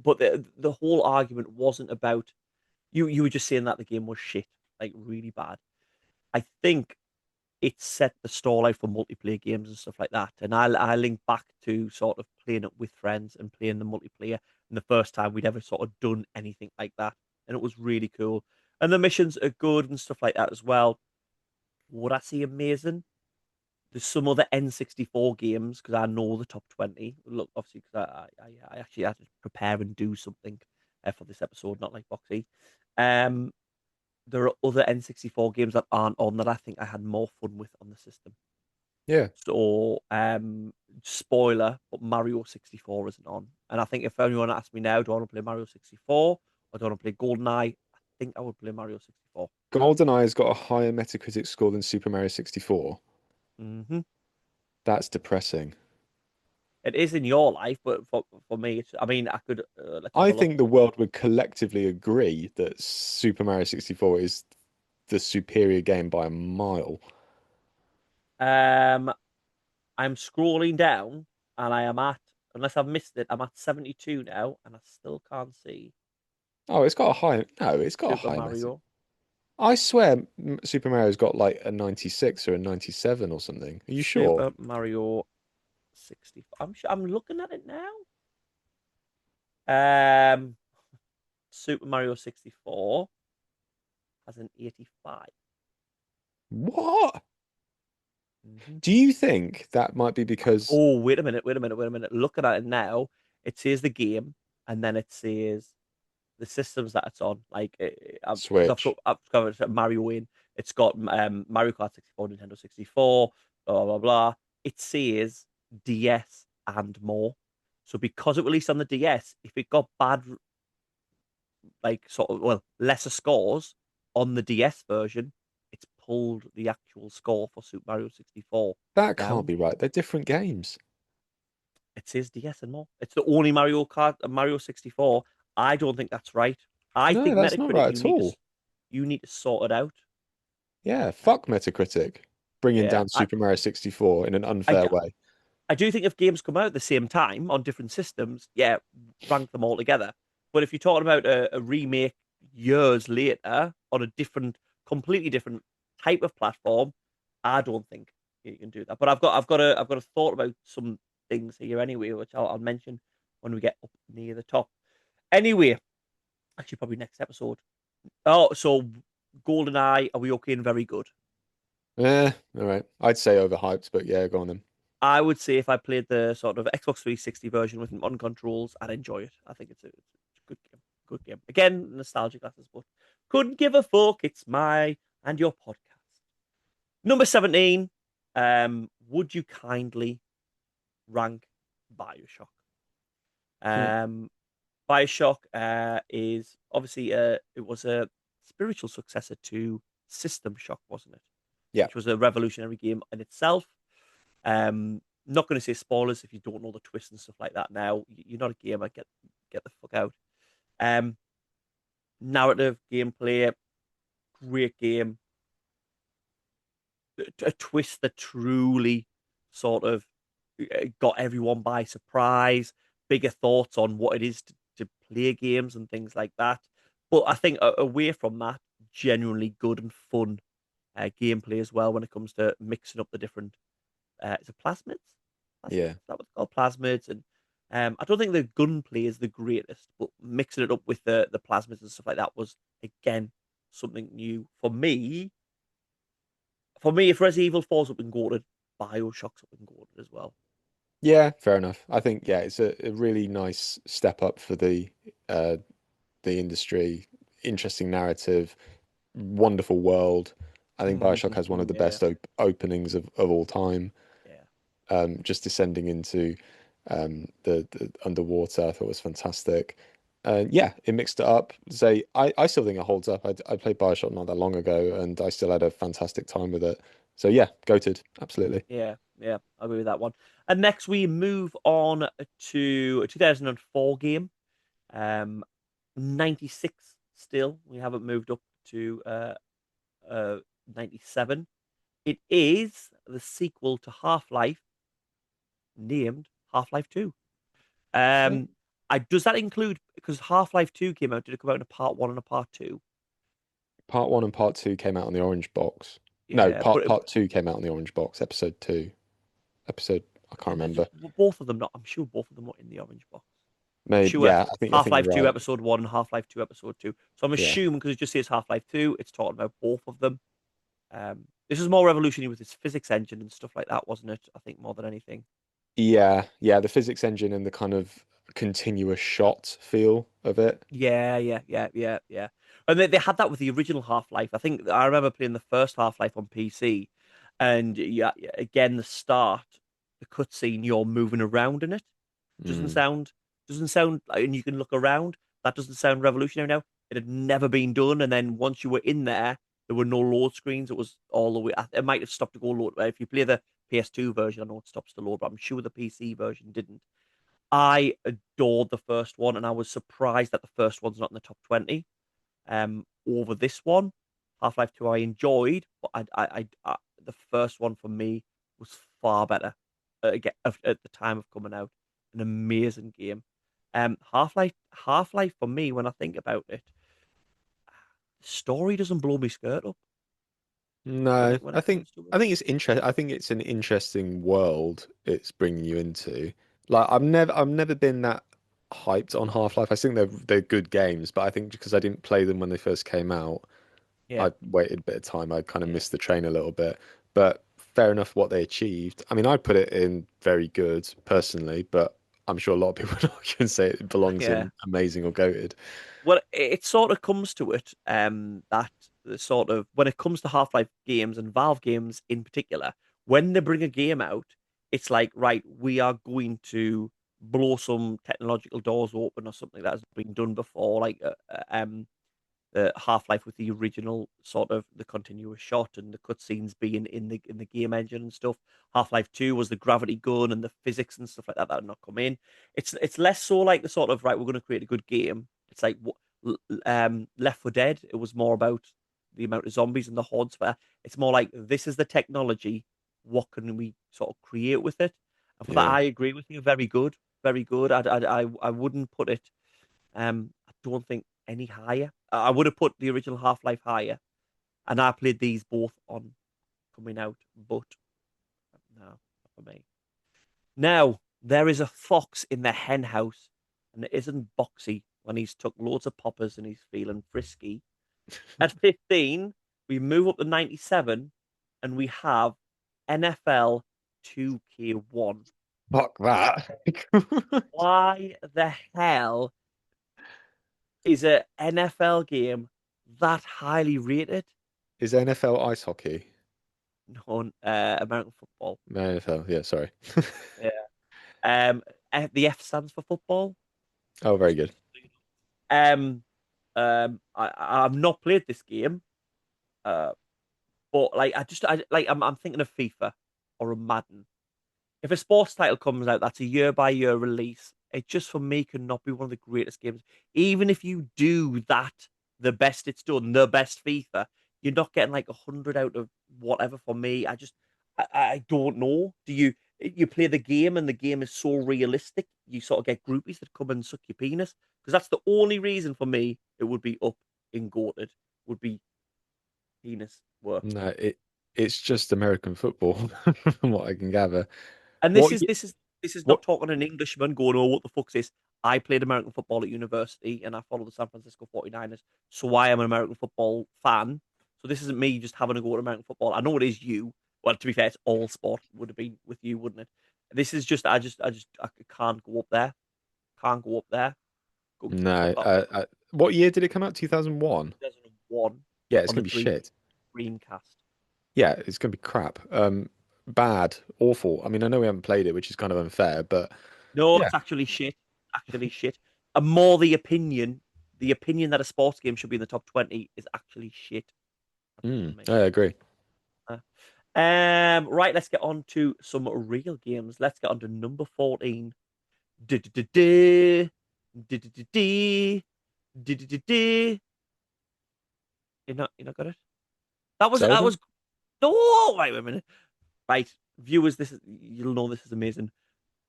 but the whole argument wasn't about you. You were just saying that the game was shit, like really bad. I think it set the stall out for multiplayer games and stuff like that. And I link back to sort of playing it with friends and playing the multiplayer, and the first time we'd ever sort of done anything like that, and it was really cool. And the missions are good and stuff like that as well. Would I say amazing? There's some other N64 games because I know the top 20. Look, obviously, because I actually had to prepare and do something for this episode, not like Boxy. Um, there are other N64 games that aren't on that I think I had more fun with on the system. Yeah. So, spoiler, but Mario 64 isn't on. And I think if anyone asked me now, do I want to play Mario 64 or do I want to play GoldenEye? I think I would play Mario 64. GoldenEye has got a higher Metacritic score than Super Mario 64. Hmm. That's depressing. It is in your life, but for me, I mean, I could let's have I a look. think the world would collectively agree that Super Mario 64 is the superior game by a mile. Um, I'm scrolling down, and I am at, unless I've missed it, I'm at 72 now, and I still can't see Oh, it's got a high. No, it's got a Super high Metacritic. Mario. I swear Super Mario's got like a 96 or a 97 or something. Are you sure? Super Mario 64. I'm looking at it now. Um, Super Mario 64 has an 85. What? Hmm. Do you think that might be because Oh, wait a minute, wait a minute, wait a minute. Looking at it now, it says the game, and then it says the systems that it's on. Like, because Switch? I've got Mario in. It's got Mario Kart 64, Nintendo 64, blah blah blah. It says DS and more. So because it released on the DS, if it got bad, like sort of lesser scores on the DS version, it's pulled the actual score for Super Mario 64 That can't down. be right. They're different games. It says DS and more. It's the only Mario Kart, Mario 64. I don't think that's right. I No, think that's not Metacritic, right at all. you need to sort it out. Yeah, fuck Metacritic. Bringing Yeah, down Super Mario 64 in an I, unfair way. I do think if games come out at the same time on different systems, yeah, rank them all together. But if you're talking about a remake years later on a completely different type of platform, I don't think you can do that. But I've got a thought about some things here anyway, which I'll mention when we get up near the top. Anyway, actually, probably next episode. Oh, so GoldenEye, are we okay and very good? All right. I'd say overhyped, but yeah, go on then. I would say if I played the sort of Xbox 360 version with modern controls, I'd enjoy it. I think it's a good game. Good game. Again, nostalgic glasses, but couldn't give a fuck. It's my and your podcast. Number 17. Would you kindly rank Bioshock? Hmm. Um, Bioshock is obviously it was a spiritual successor to System Shock, wasn't it? Yeah. Which was a revolutionary game in itself. Not going to say spoilers if you don't know the twists and stuff like that. Now you're not a gamer, get the fuck out. Um, Narrative gameplay, great game. A twist that truly sort of got everyone by surprise. Bigger thoughts on what it is to play games and things like that. But I think away from that, genuinely good and fun gameplay as well when it comes to mixing up the different. Is it plasmids? Plasmids? Yeah. Is that what it's called? Plasmids and I don't think the gunplay is the greatest, but mixing it up with the plasmids and stuff like that was again something new for me. For me, if Resident Evil falls up in Gordon, Bioshock's up in Gordon as well. Yeah, fair enough. I think yeah, it's a really nice step up for the industry. Interesting narrative, wonderful world. I think Bioshock has one of the Yeah, best openings of all time. yeah, Just descending into the underwater, I thought was fantastic. Yeah, it mixed it up. Say, I still think it holds up. I played Bioshock not that long ago, and I still had a fantastic time with it. So yeah, goated, absolutely. yeah, yeah. I agree with that one. And next we move on to a 2004 game. 96 still. We haven't moved up to 97. It is the sequel to Half-Life named Half-Life 2. Okay. Um, does that include because Half-Life 2 came out, did it come out in a part one and a part two? Part one and part two came out on the orange box. No, Yeah, part two came out on the orange box. Episode two. Episode I can't just remember. both of them not. I'm sure both of them were in the orange box. I'm Maybe sure yeah, I think you're Half-Life 2 right. Episode 1 and Half-Life 2 Episode 2. So I'm Yeah. assuming because it just says Half-Life 2, it's talking about both of them. This is more revolutionary with its physics engine and stuff like that, wasn't it? I think more than anything. Yeah, yeah, the physics engine and the kind of continuous shot feel of it. Yeah. And they had that with the original Half-Life. I think I remember playing the first Half-Life on PC, and yeah, again the start, the cutscene, you're moving around in it. Doesn't Mm. sound and you can look around. That doesn't sound revolutionary now. It had never been done, and then once you were in there, there were no load screens. It was all the way. It might have stopped to go load. If you play the PS2 version, I know it stops to load, but I'm sure the PC version didn't. I adored the first one, and I was surprised that the first one's not in the top 20 over this one. Half-Life 2 I enjoyed, but the first one for me was far better again, at the time of coming out. An amazing game. Half-Life for me, when I think about it, story doesn't blow me skirt up No, when I it think comes to it. I think it's interest. I think it's an interesting world it's bringing you into. Like I've never been that hyped on Half-Life. I think they're good games, but I think because I didn't play them when they first came out, Yeah, I waited a bit of time. I kind of yeah, missed the train a little bit. But fair enough what they achieved. I mean, I put it in very good personally, but I'm sure a lot of people would argue and say it belongs yeah. in amazing or goated. Well, it sort of comes to it, that the sort of when it comes to Half-Life games and Valve games in particular, when they bring a game out, it's like, right, we are going to blow some technological doors open or something that has been done before, like the Half-Life with the original sort of the continuous shot and the cutscenes being in the game engine and stuff. Half-Life 2 was the gravity gun and the physics and stuff like that that had not come in. It's less so like the sort of, right, we're going to create a good game. It's like Left 4 Dead. It was more about the amount of zombies and the hordes. But it's more like, this is the technology. What can we sort of create with it? And for that, Yeah. I agree with you. Very good, very good. I wouldn't put it. I don't think any higher. I would have put the original Half-Life higher, and I played these both on coming out, but no, not for me. Now, there is a fox in the hen house, and it isn't Boxy when he's took loads of poppers and he's feeling frisky. At 15, we move up to 97, and we have NFL 2K1. Fuck that. Why the hell is a NFL game that highly rated? Is NFL ice hockey? On American football. No, NFL, yeah, sorry. Yeah. The F stands for football. Oh, very Just, good. um, I've not played this game, uh, but like I'm thinking of FIFA or a Madden. If a sports title comes out that's a year by year release, it just for me cannot be one of the greatest games. Even if you do that, the best it's done, the best FIFA, you're not getting like 100 out of whatever for me. I don't know. You play the game and the game is so realistic, you sort of get groupies that come and suck your penis? Because that's the only reason for me it would be up in goated, would be penis work. No, it's just American football, from what I can gather. And What? this is What? not talking an Englishman going, oh, what the fuck's this? I played American football at university and I follow the San Francisco 49ers. So I am an American football fan. So this isn't me just having a go at American football. I know it is you. Well, to be fair, it's all sport would have been with you, wouldn't it? This is just I can't go up there. Can't go up there. Go No. put that on What year did it come out? 2001. 2001 Yeah, it's on the gonna be shit. Dreamcast. Yeah, it's gonna be crap. Bad, awful. I mean, I know we haven't played it, which is kind of unfair, but No, yeah. it's actually shit. Actually shit. And more the opinion that a sports game should be in the top 20 is actually shit. That's for me. I agree. Uh, right, let's get on to some real games. Let's get on to number 14. Du-du-du-du. Du-du-du-du. Du-du-du-du. You not got it? That Zelda? was oh wait a minute. Right, viewers, this is you'll know this is amazing.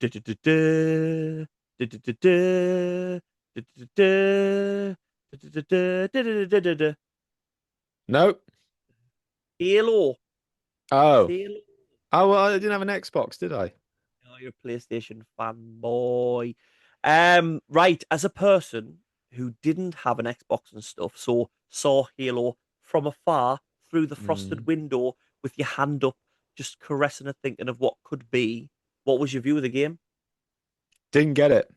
Du-du-du-du. Du-du-du-du. Du-du-du-du. Du-du-du-du. Nope. Halo. Oh. Halo. Oh, well, I didn't have an Xbox, did I? Oh, you're a PlayStation fanboy. Right. As a person who didn't have an Xbox and stuff, so saw Halo from afar through the frosted Mm. window with your hand up, just caressing it, thinking of what could be. What was your view of the game? Didn't get it,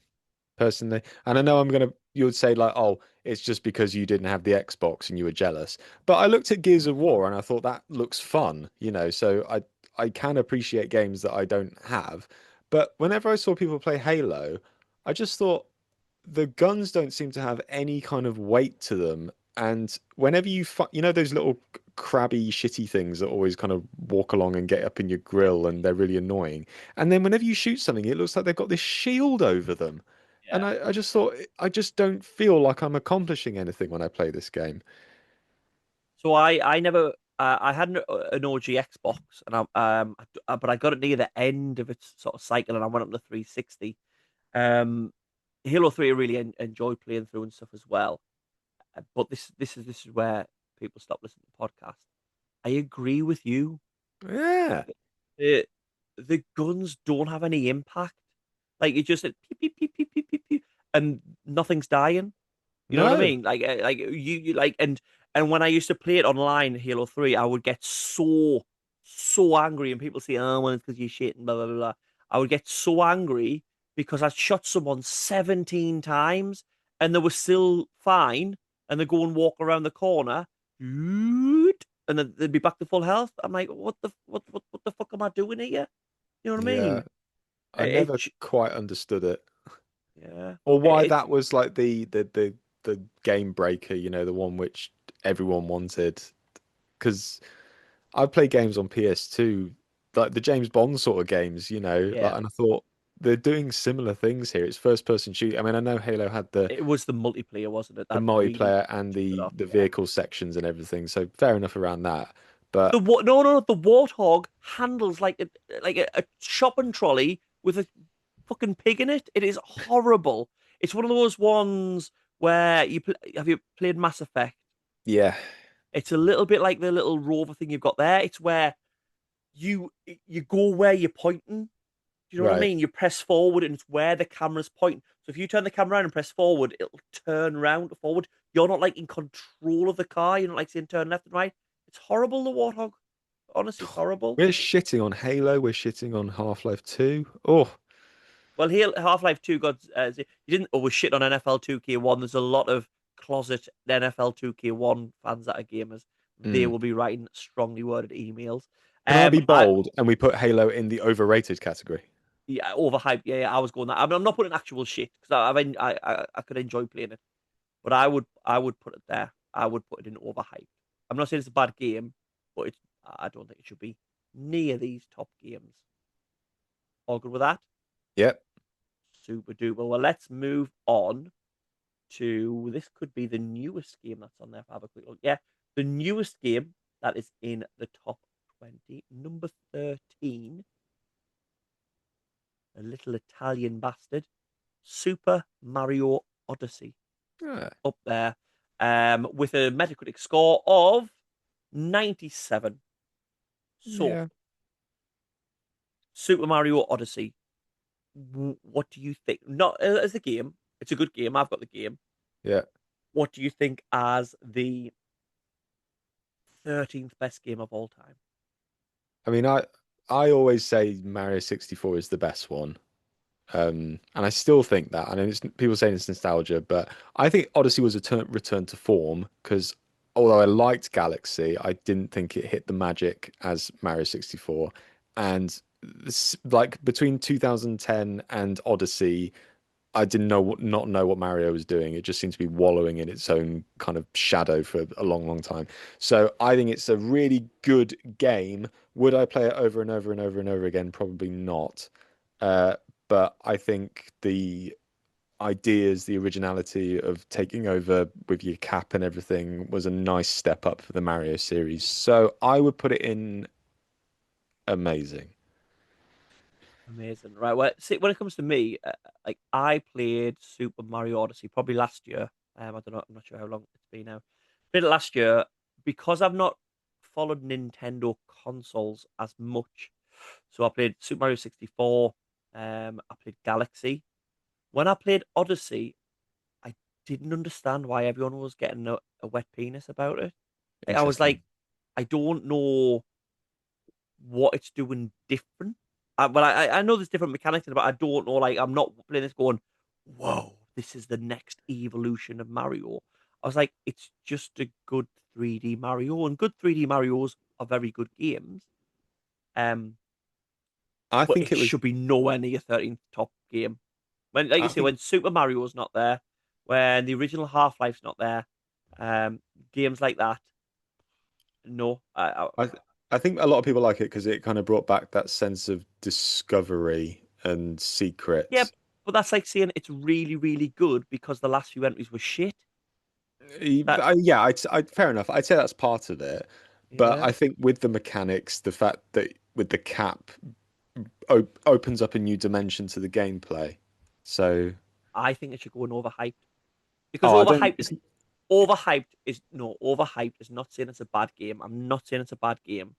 personally. And I know you would say like, oh, it's just because you didn't have the Xbox and you were jealous. But I looked at Gears of War and I thought that looks fun, so I can appreciate games that I don't have. But whenever I saw people play Halo, I just thought the guns don't seem to have any kind of weight to them. And whenever those little crabby, shitty things that always kind of walk along and get up in your grill and they're really annoying. And then whenever you shoot something, it looks like they've got this shield over them. And Yeah. I just thought, I just don't feel like I'm accomplishing anything when I play this game. So I never I had an OG Xbox and but I got it near the end of its sort of cycle and I went up to 360. Um, Halo 3 I really enjoyed playing through and stuff as well. But this is where people stop listening to podcasts. I agree with you. Yeah. The the guns don't have any impact. Like you just said, pew, pew, pew, pew, pew, pew, pew, and nothing's dying. You know what I No. mean? Like you like and when I used to play it online, Halo 3, I would get so angry, and people say, "Oh, well, it's because you're shit," and blah blah blah. Blah. I would get so angry because I'd shot someone 17 times and they were still fine, and they go and walk around the corner, and then they'd be back to full health. I'm like, what the fuck am I doing here? You know what I Yeah. mean? I It, never quite understood it. yeah, Or why it, that was like the game breaker, the one which everyone wanted. Because I play games on PS2, like the James Bond sort of games, yeah. and I thought they're doing similar things here. It's first person shooting. I mean, I know Halo had the It was the multiplayer, wasn't it? the That really multiplayer and took it the off. the Yeah. vehicle sections and everything, so fair enough around that. The But what? No, no, no. The warthog handles like a shopping trolley with a fucking pig in it. It is horrible. It's one of those ones where have you played Mass Effect? yeah, It's a little bit like the little rover thing you've got there. It's where you you go where you're pointing. Do you know what I right. mean? You press forward and it's where the camera's pointing. So if you turn the camera around and press forward, it'll turn round forward. You're not like in control of the car. You're not like saying turn left and right. It's horrible, the Warthog. Honestly, it's horrible. We're shitting on Halo. We're shitting on Half-Life 2. Oh, Well, here Half-Life 2 got you didn't always shit on NFL 2K1. There's a lot of closet NFL 2K1 fans that are gamers. They mm. will be writing strongly worded emails. Can I be I bold and we put Halo in the overrated category? Yeah, overhyped. Yeah, yeah, I was going that. I'm not putting actual shit because I could enjoy playing it. But I would put it there. I would put it in overhyped. I'm not saying it's a bad game, but I don't think it should be near these top games. All good with that? Yep. Super duper. Well, let's move on to this could be the newest game that's on there. If I have a quick look. Yeah, the newest game that is in the top 20, number 13, a little Italian bastard, Super Mario Odyssey, Ah, up there, with a Metacritic score of 97. So, yeah. Super Mario Odyssey, what do you think? Not as a game, it's a good game. I've got the game. Yeah. What do you think as the 13th best game of all time? I mean, I always say Mario 64 is the best one. And I still think that. I know people saying it's nostalgia, but I think Odyssey was a return to form because although I liked Galaxy, I didn't think it hit the magic as Mario 64. And like between 2010 and Odyssey, I didn't not know what Mario was doing. It just seemed to be wallowing in its own kind of shadow for a long, long time. So I think it's a really good game. Would I play it over and over and over and over again? Probably not. Uh, but I think the ideas, the originality of taking over with your cap and everything was a nice step up for the Mario series. So I would put it in amazing. Amazing, right? Well, see, when it comes to me, like I played Super Mario Odyssey probably last year. I don't know, I'm not sure how long it's been now. Played it last year because I've not followed Nintendo consoles as much. So I played Super Mario 64. I played Galaxy. When I played Odyssey, I didn't understand why everyone was getting a wet penis about it. Like, I was Interesting. like, I don't know what it's doing different. Well, I know there's different mechanics in it, but I don't know. Like, I'm not playing this going, whoa, this is the next evolution of Mario. I was like, it's just a good 3D Mario, and good 3D Marios are very good games. Um, I but think it it was. should be nowhere near 13th top game. When, like you I say, think. when Super Mario's not there, when the original Half Life's not there, um, games like that, no. I. I think a lot of people like it because it kind of brought back that sense of discovery and Yeah, secret. but that's like saying it's really, really good because the last few entries were shit. That, Yeah, fair enough. I'd say that's part of it, but yeah, I think with the mechanics, the fact that with the cap opens up a new dimension to the gameplay. So, I think it should go in overhyped because oh, I don't. overhyped is not saying it's a bad game. I'm not saying it's a bad game,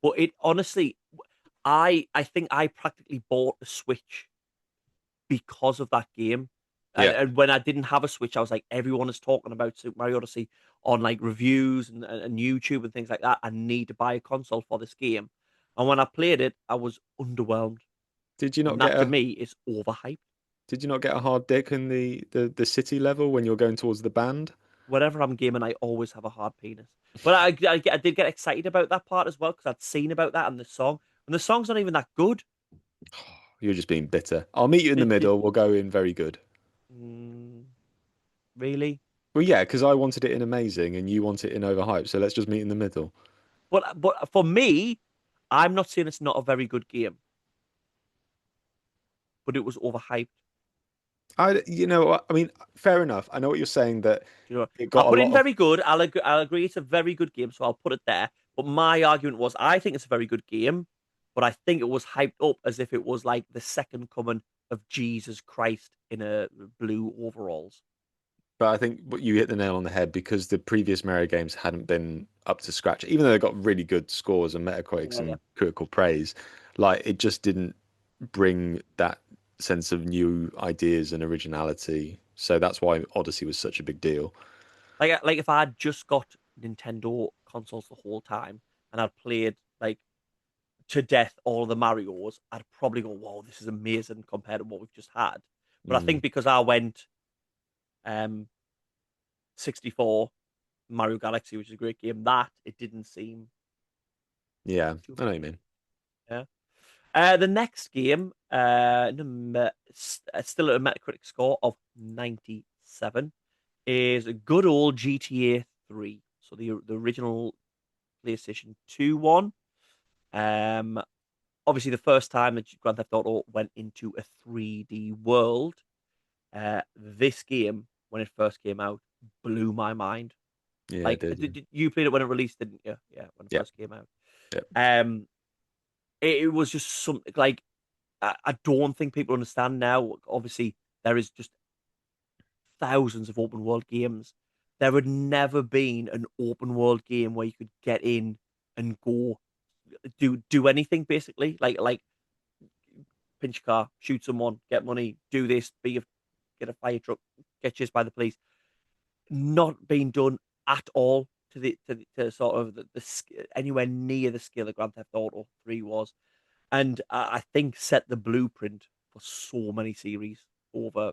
but it honestly, I think I practically bought the Switch because of that game. Yeah. And when I didn't have a Switch, I was like, everyone is talking about Super Mario Odyssey on like reviews and YouTube and things like that. I need to buy a console for this game. And when I played it, I was underwhelmed. Did you not And get that to a me is overhyped. Did you not get a hard dick in the city level when you're going towards the band? Whenever I'm gaming, I always have a hard penis. But I did get excited about that part as well because I'd seen about that in the song. And the song's not even that good. You're just being bitter. I'll meet you in the Did middle. We'll go in very good. mm, really? Well, yeah, because I wanted it in amazing and you want it in overhyped. So let's just meet in the middle. But for me, I'm not saying it's not a very good game, but it was overhyped. I mean, fair enough. I know what you're saying that You know, it I'll got a put it lot in of. very good. I'll agree it's a very good game, so I'll put it there. But my argument was, I think it's a very good game, but I think it was hyped up as if it was like the second coming of Jesus Christ in a blue overalls. But I think you hit the nail on the head because the previous Mario games hadn't been up to scratch, even though they got really good scores and Metacritics Yeah, yeah. and critical praise. Like it just didn't bring that sense of new ideas and originality. So that's why Odyssey was such a big deal. Like if I had just got Nintendo consoles the whole time and I'd played like to death all of the Marios, I'd probably go, "Whoa, this is amazing" compared to what we've just had. But I Mm, think because I went um 64 Mario Galaxy, which is a great game, that it didn't seem yeah, too I know bad. what you mean. Yeah. The next game, still at a Metacritic score of 97, is a good old GTA 3. So the original PlayStation 2 one. Um, Obviously the first time that Grand Theft Auto went into a 3D world. This game, when it first came out, blew my mind. Yeah, it Like, did. did you played it when it released, didn't you? Yeah, when it Yeah, first came out. yeah, Um, it was just something like I don't think people understand now. Obviously, there is just thousands of open world games. There had never been an open world game where you could get in and go do anything basically. Like pinch a car, shoot someone, get money, do this, get a fire truck, get chased by the police. Not being done at all to sort of anywhere near the skill of Grand Theft Auto 3 was, and I think set the blueprint for so many series over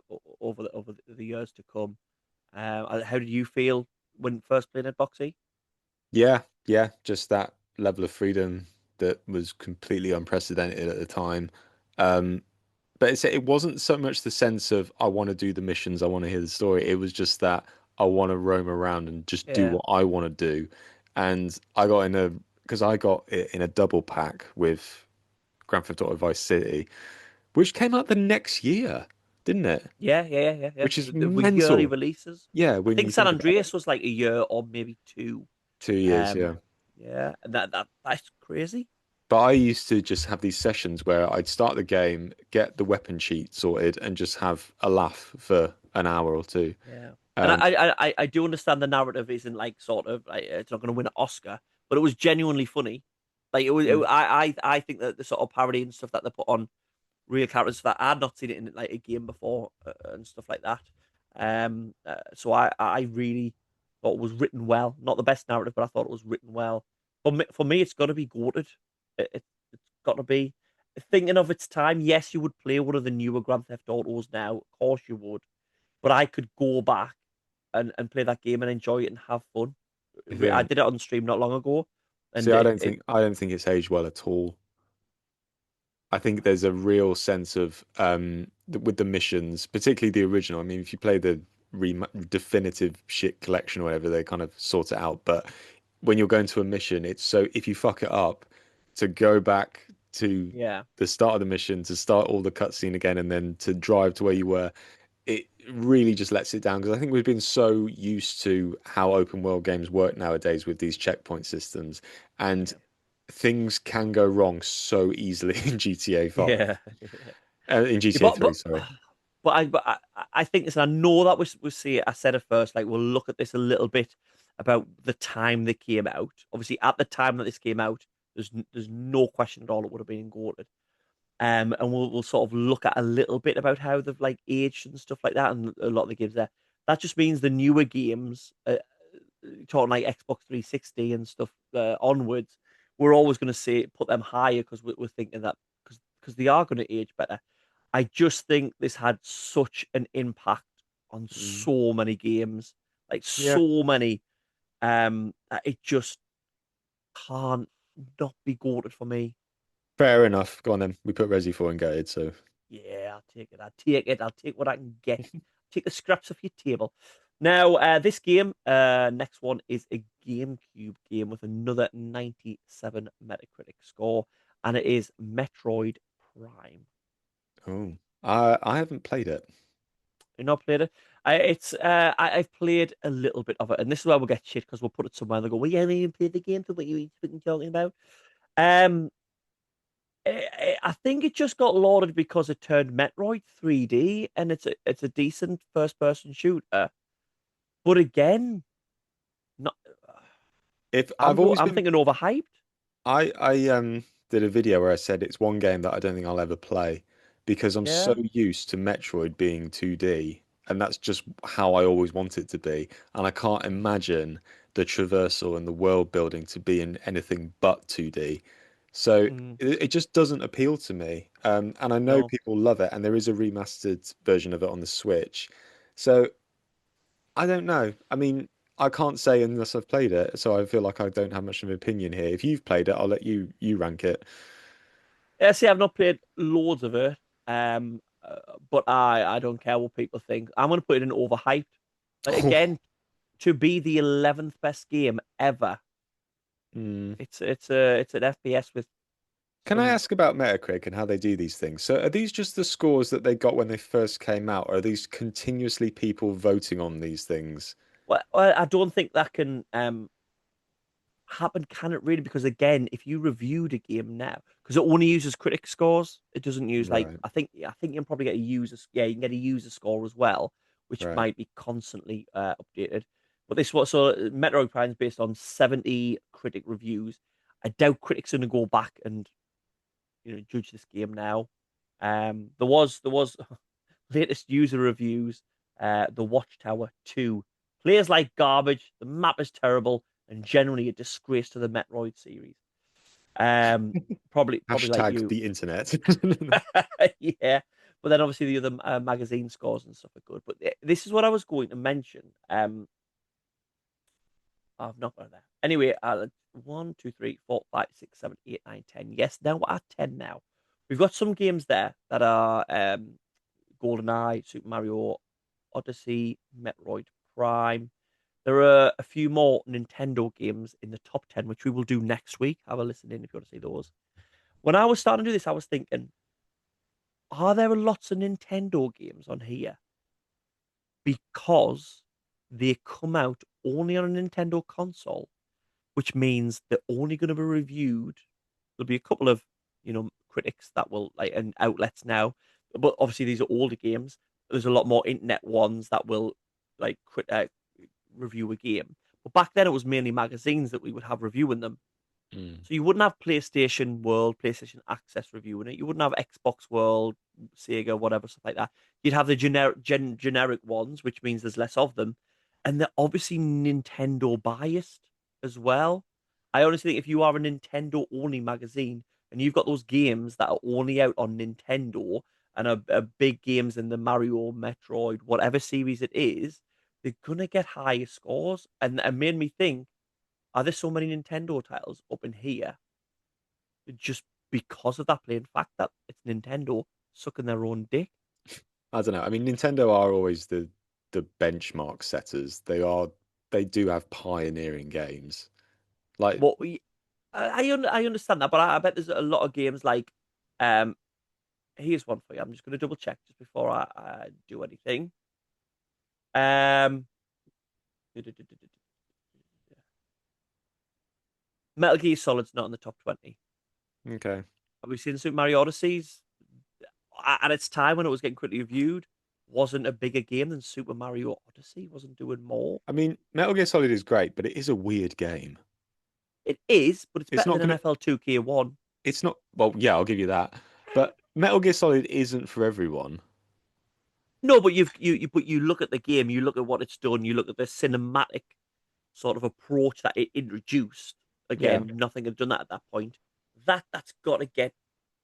the years to come. How did you feel when first playing at Boxy? yeah, yeah. Just that level of freedom that was completely unprecedented at the time. Um, but it wasn't so much the sense of I want to do the missions, I want to hear the story. It was just that I want to roam around and just do Yeah, what I want to do. And I got in a because I got it in a double pack with Grand Theft Auto Vice City, which came out the next year, didn't it? yeah. Which is The yearly mental. releases. Yeah, I when think you San think about it. Andreas was like a year or maybe two. 2 years, Um, yeah. yeah, and that's crazy. But I used to just have these sessions where I'd start the game, get the weapon sheet sorted, and just have a laugh for an hour or two. Yeah, and Um, I do understand the narrative isn't like sort of like it's not going to win an Oscar, but it was genuinely funny. Like mm, I think that the sort of parody and stuff that they put on real characters that I'd not seen it in like a game before and stuff like that. So I really thought it was written well. Not the best narrative, but I thought it was written well. For me it's got to be goated. It's got to be. thinking of its time, yes, you would play one of the newer Grand Theft Autos now. Of course you would. But I could go back and play that game and enjoy it and have fun. I Yeah. did it on stream not long ago, See, and it I don't think it's aged well at all. I think there's a real sense of with the missions, particularly the original. I mean, if you play the definitive shit collection or whatever, they kind of sort it out. But when you're going to a mission, it's so if you fuck it up, to go back to yeah, the start of the mission, to start all the cutscene again, and then to drive to where you were, it really just lets it down because I think we've been so used to how open world games work nowadays with these checkpoint systems, and yeah, things can go wrong so easily in GTA 5. yeah, yeah. In Yeah, GTA 3, sorry. I think this. And I know that we see it. I said it first. Like we'll look at this a little bit about the time they came out. Obviously, at the time that this came out, there's no question at all it would have been goated. And we'll sort of look at a little bit about how they've like aged and stuff like that, and a lot of the games there. That just means the newer games, talking like Xbox 360 and stuff onwards, we're always going to say put them higher because we're thinking that because they are going to age better. I just think this had such an impact on Mm. so many games, like Yeah, so many, that it just can't not be goated for me. fair enough. Go on then. We put Resi 4 in Gated, so Yeah, I'll take it. I'll take it. I'll take what I can get. Take the scraps off your table. Now, this game, next one is a GameCube game with another 97 Metacritic score, and it is Metroid Prime. oh, I haven't played it. You not played it? I've played a little bit of it, and this is where we'll get shit because we'll put it somewhere and they'll go, "Well, you haven't even played the game, so what you fucking talking about?" Um, I think it just got lauded because it turned Metroid 3D, and it's a decent first person shooter. But again, not. If I've always I'm been thinking overhyped. I did a video where I said it's one game that I don't think I'll ever play because I'm so Yeah. used to Metroid being 2D and that's just how I always want it to be. And I can't imagine the traversal and the world building to be in anything but 2D. So Mm, it just doesn't appeal to me. And I know no. people love it, and there is a remastered version of it on the Switch. So I don't know. I mean, I can't say unless I've played it, so I feel like I don't have much of an opinion here. If you've played it, I'll let you rank it. Yeah, see, I've not played loads of it. But I don't care what people think. I'm gonna put it in overhyped. Like again, to be the 11th best game ever. Hmm. It's an FPS with Can I some. ask about Metacritic and how they do these things? So are these just the scores that they got when they first came out, or are these continuously people voting on these things? Well, I don't think that can happen, can it really? Because again, if you reviewed a game now, because it only uses critic scores, it doesn't use like Right, I think you can probably get a user. Yeah, you can get a user score as well, which right. might be constantly updated. But this was so Metroid Prime is based on 70 critic reviews. I doubt critics are going to go back and judge this game now. There was latest user reviews. The Watchtower 2 plays like garbage. The map is terrible and generally a disgrace to the Metroid series. Um, probably like Hashtag you. the internet. Yeah. But then obviously the other magazine scores and stuff are good. But this is what I was going to mention. I've not got that. Anyway, 1, 2, 3, 4, 5, 6, 7, 8, 9, 10. Yes, now we're at 10 now. We've got some games there that are Goldeneye, Super Mario Odyssey, Metroid Prime. There are a few more Nintendo games in the top 10, which we will do next week. Have a listen in if you want to see those. When I was starting to do this, I was thinking, are there lots of Nintendo games on here? Because they come out only on a Nintendo console, which means they're only going to be reviewed. There'll be a couple of, critics that will like and outlets now, but obviously these are older games. There's a lot more internet ones that will like review a game. But back then it was mainly magazines that we would have reviewing them. Hmm. So you wouldn't have PlayStation World, PlayStation Access reviewing it. You wouldn't have Xbox World, Sega, whatever stuff like that. You'd have the generic ones, which means there's less of them, and they're obviously Nintendo biased as well. I honestly think if you are a Nintendo only magazine, and you've got those games that are only out on Nintendo and are big games in the Mario, Metroid, whatever series it is, they're gonna get higher scores. And it made me think, are there so many Nintendo titles up in here just because of that plain fact that it's Nintendo sucking their own dick? I don't know. I mean, Nintendo are always the benchmark setters. They do have pioneering games. Like, What we I understand that, but I bet there's a lot of games like um here's one for you. I'm just gonna double check just before I do anything. Um Metal Gear Solid's not in the top 20. okay. Have we seen Super Mario Odyssey's? At its time when it was getting critically reviewed, wasn't a bigger game than Super Mario Odyssey, wasn't doing more. I mean, Metal Gear Solid is great, but it is a weird game. It is, but it's It's better not than gonna. NFL 2K1. It's not. Well, yeah, I'll give you that. But Metal Gear Solid isn't for everyone. No, but you look at the game, you look at what it's done, you look at the cinematic sort of approach that it introduced. Yeah. Again, nothing had done that at that point. That's got to get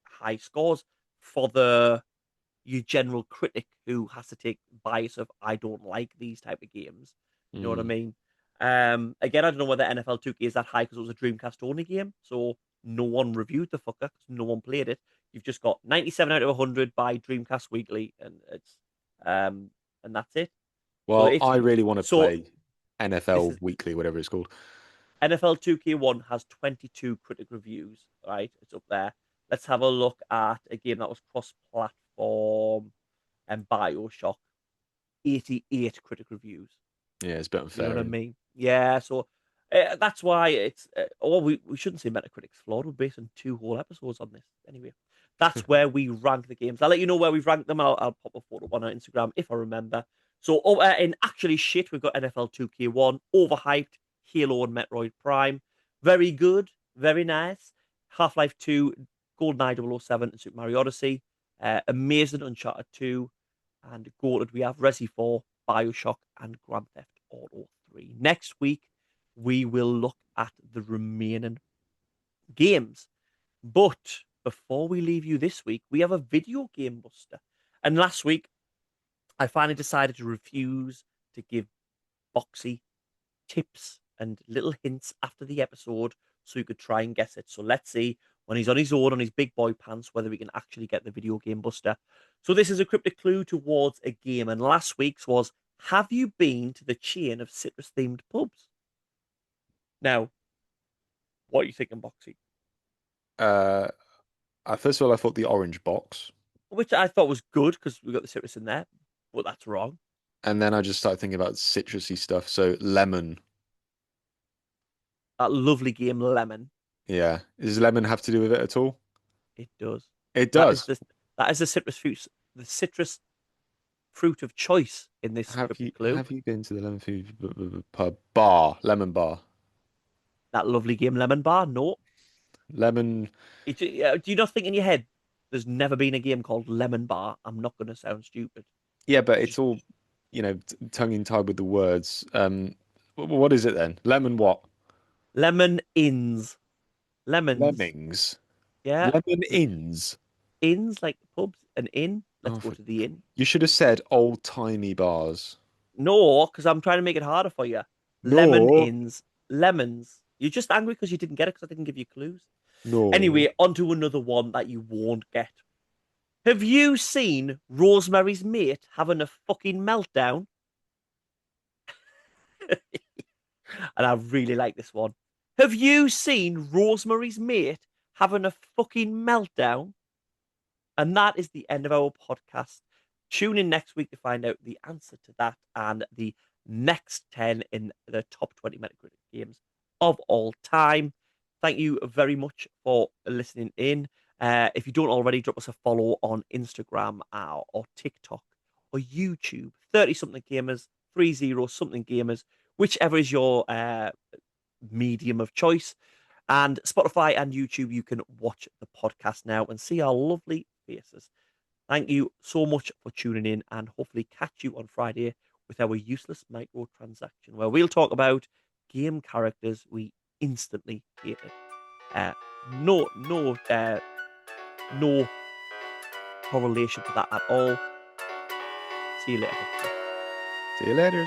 high scores for the your general critic who has to take bias of I don't like these type of games. You know what I Mm. mean? Again, I don't know whether NFL 2K is that high because it was a Dreamcast only game, so no one reviewed the fucker because no one played it. You've just got 97 out of 100 by Dreamcast Weekly, um, and that's it. So Well, I really want to so play this NFL is Weekly, whatever it's called. NFL 2K1 has 22 critic reviews, right? It's up there. Let's have a look at a game that was cross-platform and Bioshock. 88 critic reviews. Yeah, it's a bit You know unfair, what I isn't mean? Yeah, so that's why it's. Well, we shouldn't say Metacritic's flawed. We're basing two whole episodes on this. Anyway, that's it? where we rank the games. I'll let you know where we've ranked them. I'll pop a photo on our Instagram if I remember. So, in actually shit, we've got NFL 2K1, overhyped, Halo and Metroid Prime. Very good, very nice. Half-Life 2, Goldeneye 007, and Super Mario Odyssey. Amazing Uncharted 2. And goated, we have Resi 4, Bioshock, and Grand Theft Auto 3. Next week, we will look at the remaining games. But before we leave you this week, we have a video game buster. And last week, I finally decided to refuse to give Boxy tips and little hints after the episode so you could try and guess it. So let's see when he's on his own on his big boy pants whether we can actually get the video game buster. So this is a cryptic clue towards a game, and last week's was, have you been to the chain of citrus themed pubs? Now, what are you thinking, Boxy? uh, First of all, I thought the orange box, Which I thought was good because we got the citrus in there, but that's wrong. and then I just started thinking about citrusy stuff. So lemon. That lovely game Lemon. Yeah. Does lemon have to do with it at all? It does. It That is does. the citrus fruit, the citrus fruit of choice in this cryptic clue. Have you been to the lemon food pub bar, lemon bar? That lovely game Lemon Bar. No, Lemon. do you not think in your head there's never been a game called Lemon Bar? I'm not going to sound stupid. Yeah, but it's Just all, tongue in tied with the words. What is it then? Lemon what? lemon inns, lemons. Lemmings. Yeah, Lemon inns. inns like pubs. An inn. Let's Oh, go to the inn. you should have said old timey bars. No, because I'm trying to make it harder for you. Lemon No, inns, lemons. You're just angry because you didn't get it because I didn't give you clues. no, Anyway, on to another one that you won't get. Have you seen Rosemary's Mate having a fucking meltdown? And I really like this one. Have you seen Rosemary's Mate having a fucking meltdown? And that is the end of our podcast. Tune in next week to find out the answer to that and the next 10 in the top 20 Metacritic games of all time. Thank you very much for listening in. If you don't already, drop us a follow on Instagram or TikTok or YouTube. 30 something gamers, 30 something gamers, whichever is your medium of choice. And Spotify and YouTube, you can watch the podcast now and see our lovely faces. Thank you so much for tuning in, and hopefully catch you on Friday with our useless microtransaction, where we'll talk about game characters we instantly hated. Uh, no correlation to that at all. See you later. See you later.